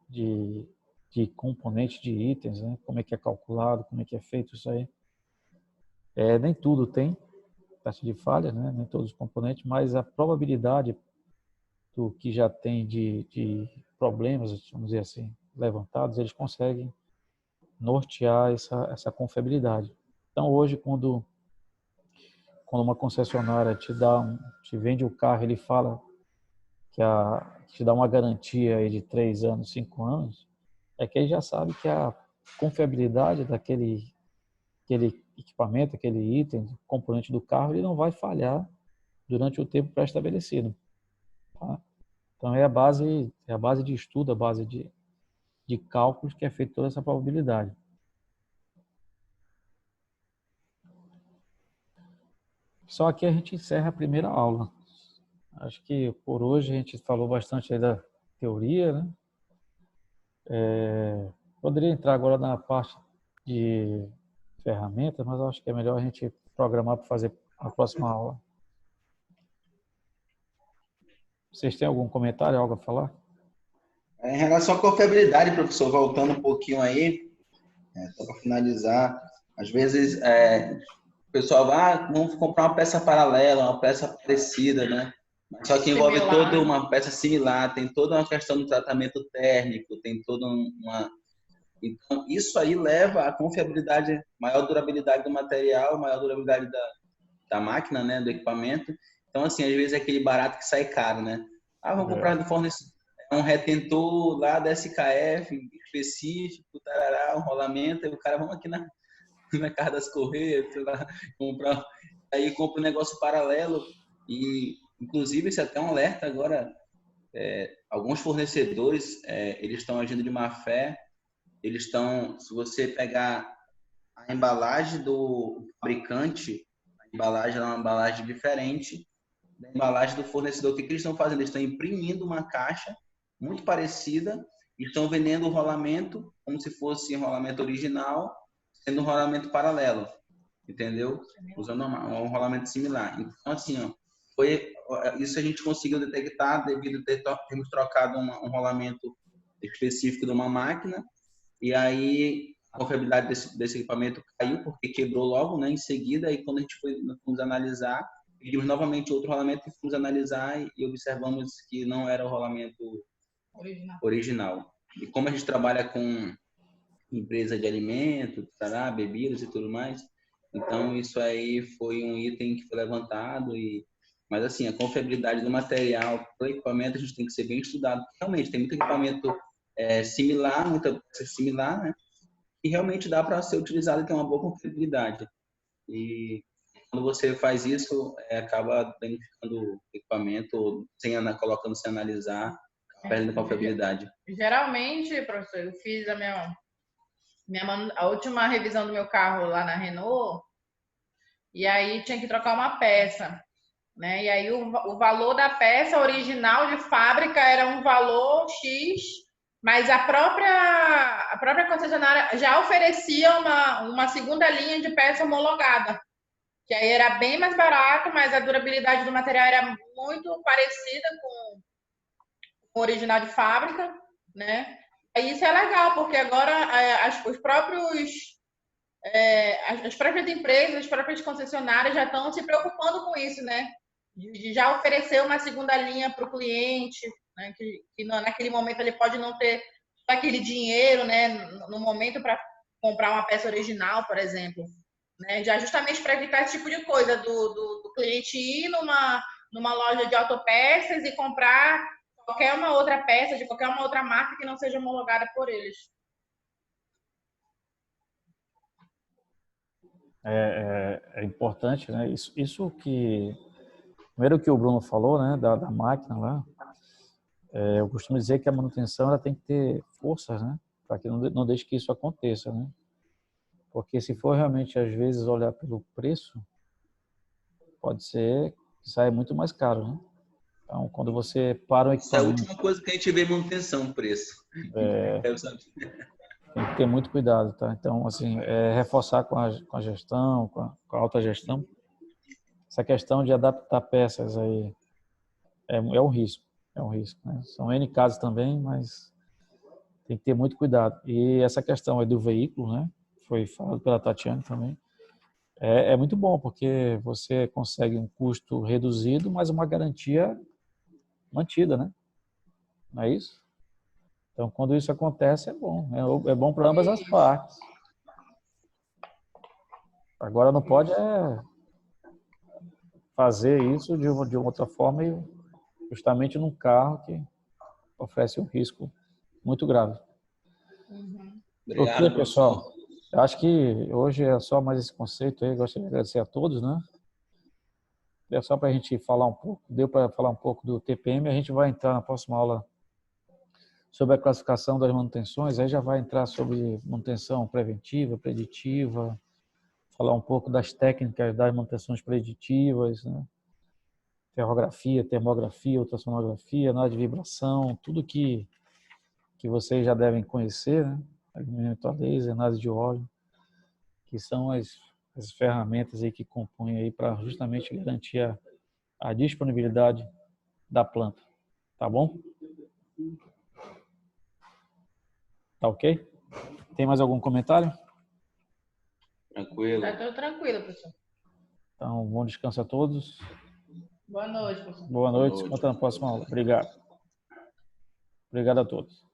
de componentes de itens, né, como é que é calculado, como é que é feito isso aí. Nem tudo tem taxa de falha, né, nem todos os componentes, mas a probabilidade do que já tem de problemas, vamos dizer assim, levantados, eles conseguem nortear essa confiabilidade. Então, hoje, quando uma concessionária te vende o carro, ele fala que te dá uma garantia aí de 3 anos, 5 anos, é que ele já sabe que a confiabilidade daquele equipamento, aquele item, componente do carro, ele não vai falhar durante o tempo pré-estabelecido. Tá? Então, é a base de estudo, a base de cálculos que é feita toda essa probabilidade. Só aqui a gente encerra a primeira aula. Acho que por hoje a gente falou bastante aí da teoria, né? Poderia entrar agora na parte de ferramentas, mas acho que é melhor a gente programar para fazer a próxima aula. Vocês têm algum comentário, algo a falar? Em relação à confiabilidade, professor, voltando um pouquinho aí, só para finalizar, às vezes o pessoal vai, vamos comprar uma peça paralela, uma peça parecida, né? Só que envolve toda uma peça similar, tem toda uma questão do tratamento térmico, tem toda uma... Então, isso aí leva à confiabilidade, maior durabilidade do material, maior durabilidade da máquina, né, do equipamento. Então, assim, às vezes é aquele barato que sai caro, né? Ah, vou comprar do fornecedor um retentor lá da SKF específico, tarará, um rolamento, aí o cara, vamos aqui na Casa das Correias, sei lá, comprar. Aí compra um negócio paralelo e, inclusive, isso é até um alerta agora. Alguns fornecedores, eles estão agindo de má fé. Eles estão, se você pegar a embalagem do fabricante, a embalagem é uma embalagem diferente da embalagem do fornecedor. O que eles estão fazendo? Eles estão imprimindo uma caixa muito parecida e estão vendendo o rolamento como se fosse um rolamento original, sendo um rolamento paralelo, entendeu? Usando um rolamento similar. Então, assim, ó, isso a gente conseguiu detectar devido a termos trocado um rolamento específico de uma máquina, e aí a confiabilidade desse equipamento caiu porque quebrou logo, né, em seguida. E quando a gente fomos analisar, pedimos novamente outro rolamento e fomos analisar e observamos que não era o rolamento original. E como a gente trabalha com empresa de alimentos, bebidas e tudo mais, então isso aí foi um item que foi levantado. Mas assim, a confiabilidade do material do equipamento a gente tem que ser bem estudado. Realmente tem muito equipamento similar, muita coisa similar, né? E realmente dá para ser utilizado e ter uma boa confiabilidade. E quando você faz isso, acaba danificando o equipamento, colocando sem analisar, perdendo confiabilidade. Geralmente, professor, eu fiz a última revisão do meu carro lá na Renault, e aí tinha que trocar uma peça, né? E aí o valor da peça original de fábrica era um valor X, mas a própria concessionária já oferecia uma segunda linha de peça homologada, que aí era bem mais barato, mas a durabilidade do material era muito parecida com o original de fábrica, né? E isso é legal, porque agora as próprias empresas, as próprias concessionárias já estão se preocupando com isso, né? De já oferecer uma segunda linha para o cliente, né? Que naquele momento ele pode não ter aquele dinheiro, né? No momento para comprar uma peça original, por exemplo, né? Já justamente para evitar esse tipo de coisa do cliente ir numa loja de autopeças e comprar qualquer uma outra peça de qualquer uma outra marca que não seja homologada por eles. É importante, né? Isso que primeiro que o Bruno falou, né, da máquina lá, eu costumo dizer que a manutenção ela tem que ter forças, né, para que não deixe que isso aconteça, né? Porque se for realmente às vezes olhar pelo preço, pode ser que saia muito mais caro, né? Então, quando você para um Isso é a equipamento, última coisa que a gente vê, manutenção, preço. tem que ter muito cuidado, tá? Então, assim, reforçar com a gestão, com a autogestão, essa questão de adaptar peças aí é um risco, né? São N casos também, mas tem que ter muito cuidado. E essa questão aí do veículo, né? Foi falado pela Tatiana também. É muito bom, porque você consegue um custo reduzido, mas uma garantia mantida, né? Não é isso? Então, quando isso acontece, é bom. É bom para ambas as partes. Agora, não pode fazer isso de uma outra forma, justamente num carro que oferece um risco muito grave. Obrigado, Ok, professor. pessoal. Eu acho que hoje é só mais esse conceito aí. Gostaria de agradecer a todos, né? É só para a gente falar um pouco, deu para falar um pouco do TPM. A gente vai entrar na próxima aula sobre a classificação das manutenções. Aí já vai entrar sobre manutenção preventiva, preditiva, falar um pouco das técnicas das manutenções preditivas, né? Ferrografia, termografia, ultrassonografia, análise de vibração, tudo que vocês já devem conhecer, né? Alinhamento a laser, análise de óleo, que são as ferramentas aí que compõem aí para justamente garantir a disponibilidade da planta. Tá bom? Tá ok? Tem mais algum comentário? Tranquilo. Tá tudo tranquilo, professor. Então, bom descanso a todos. Boa noite, professor. Boa noite. Se encontra na próxima aula. Obrigado. Obrigado a todos.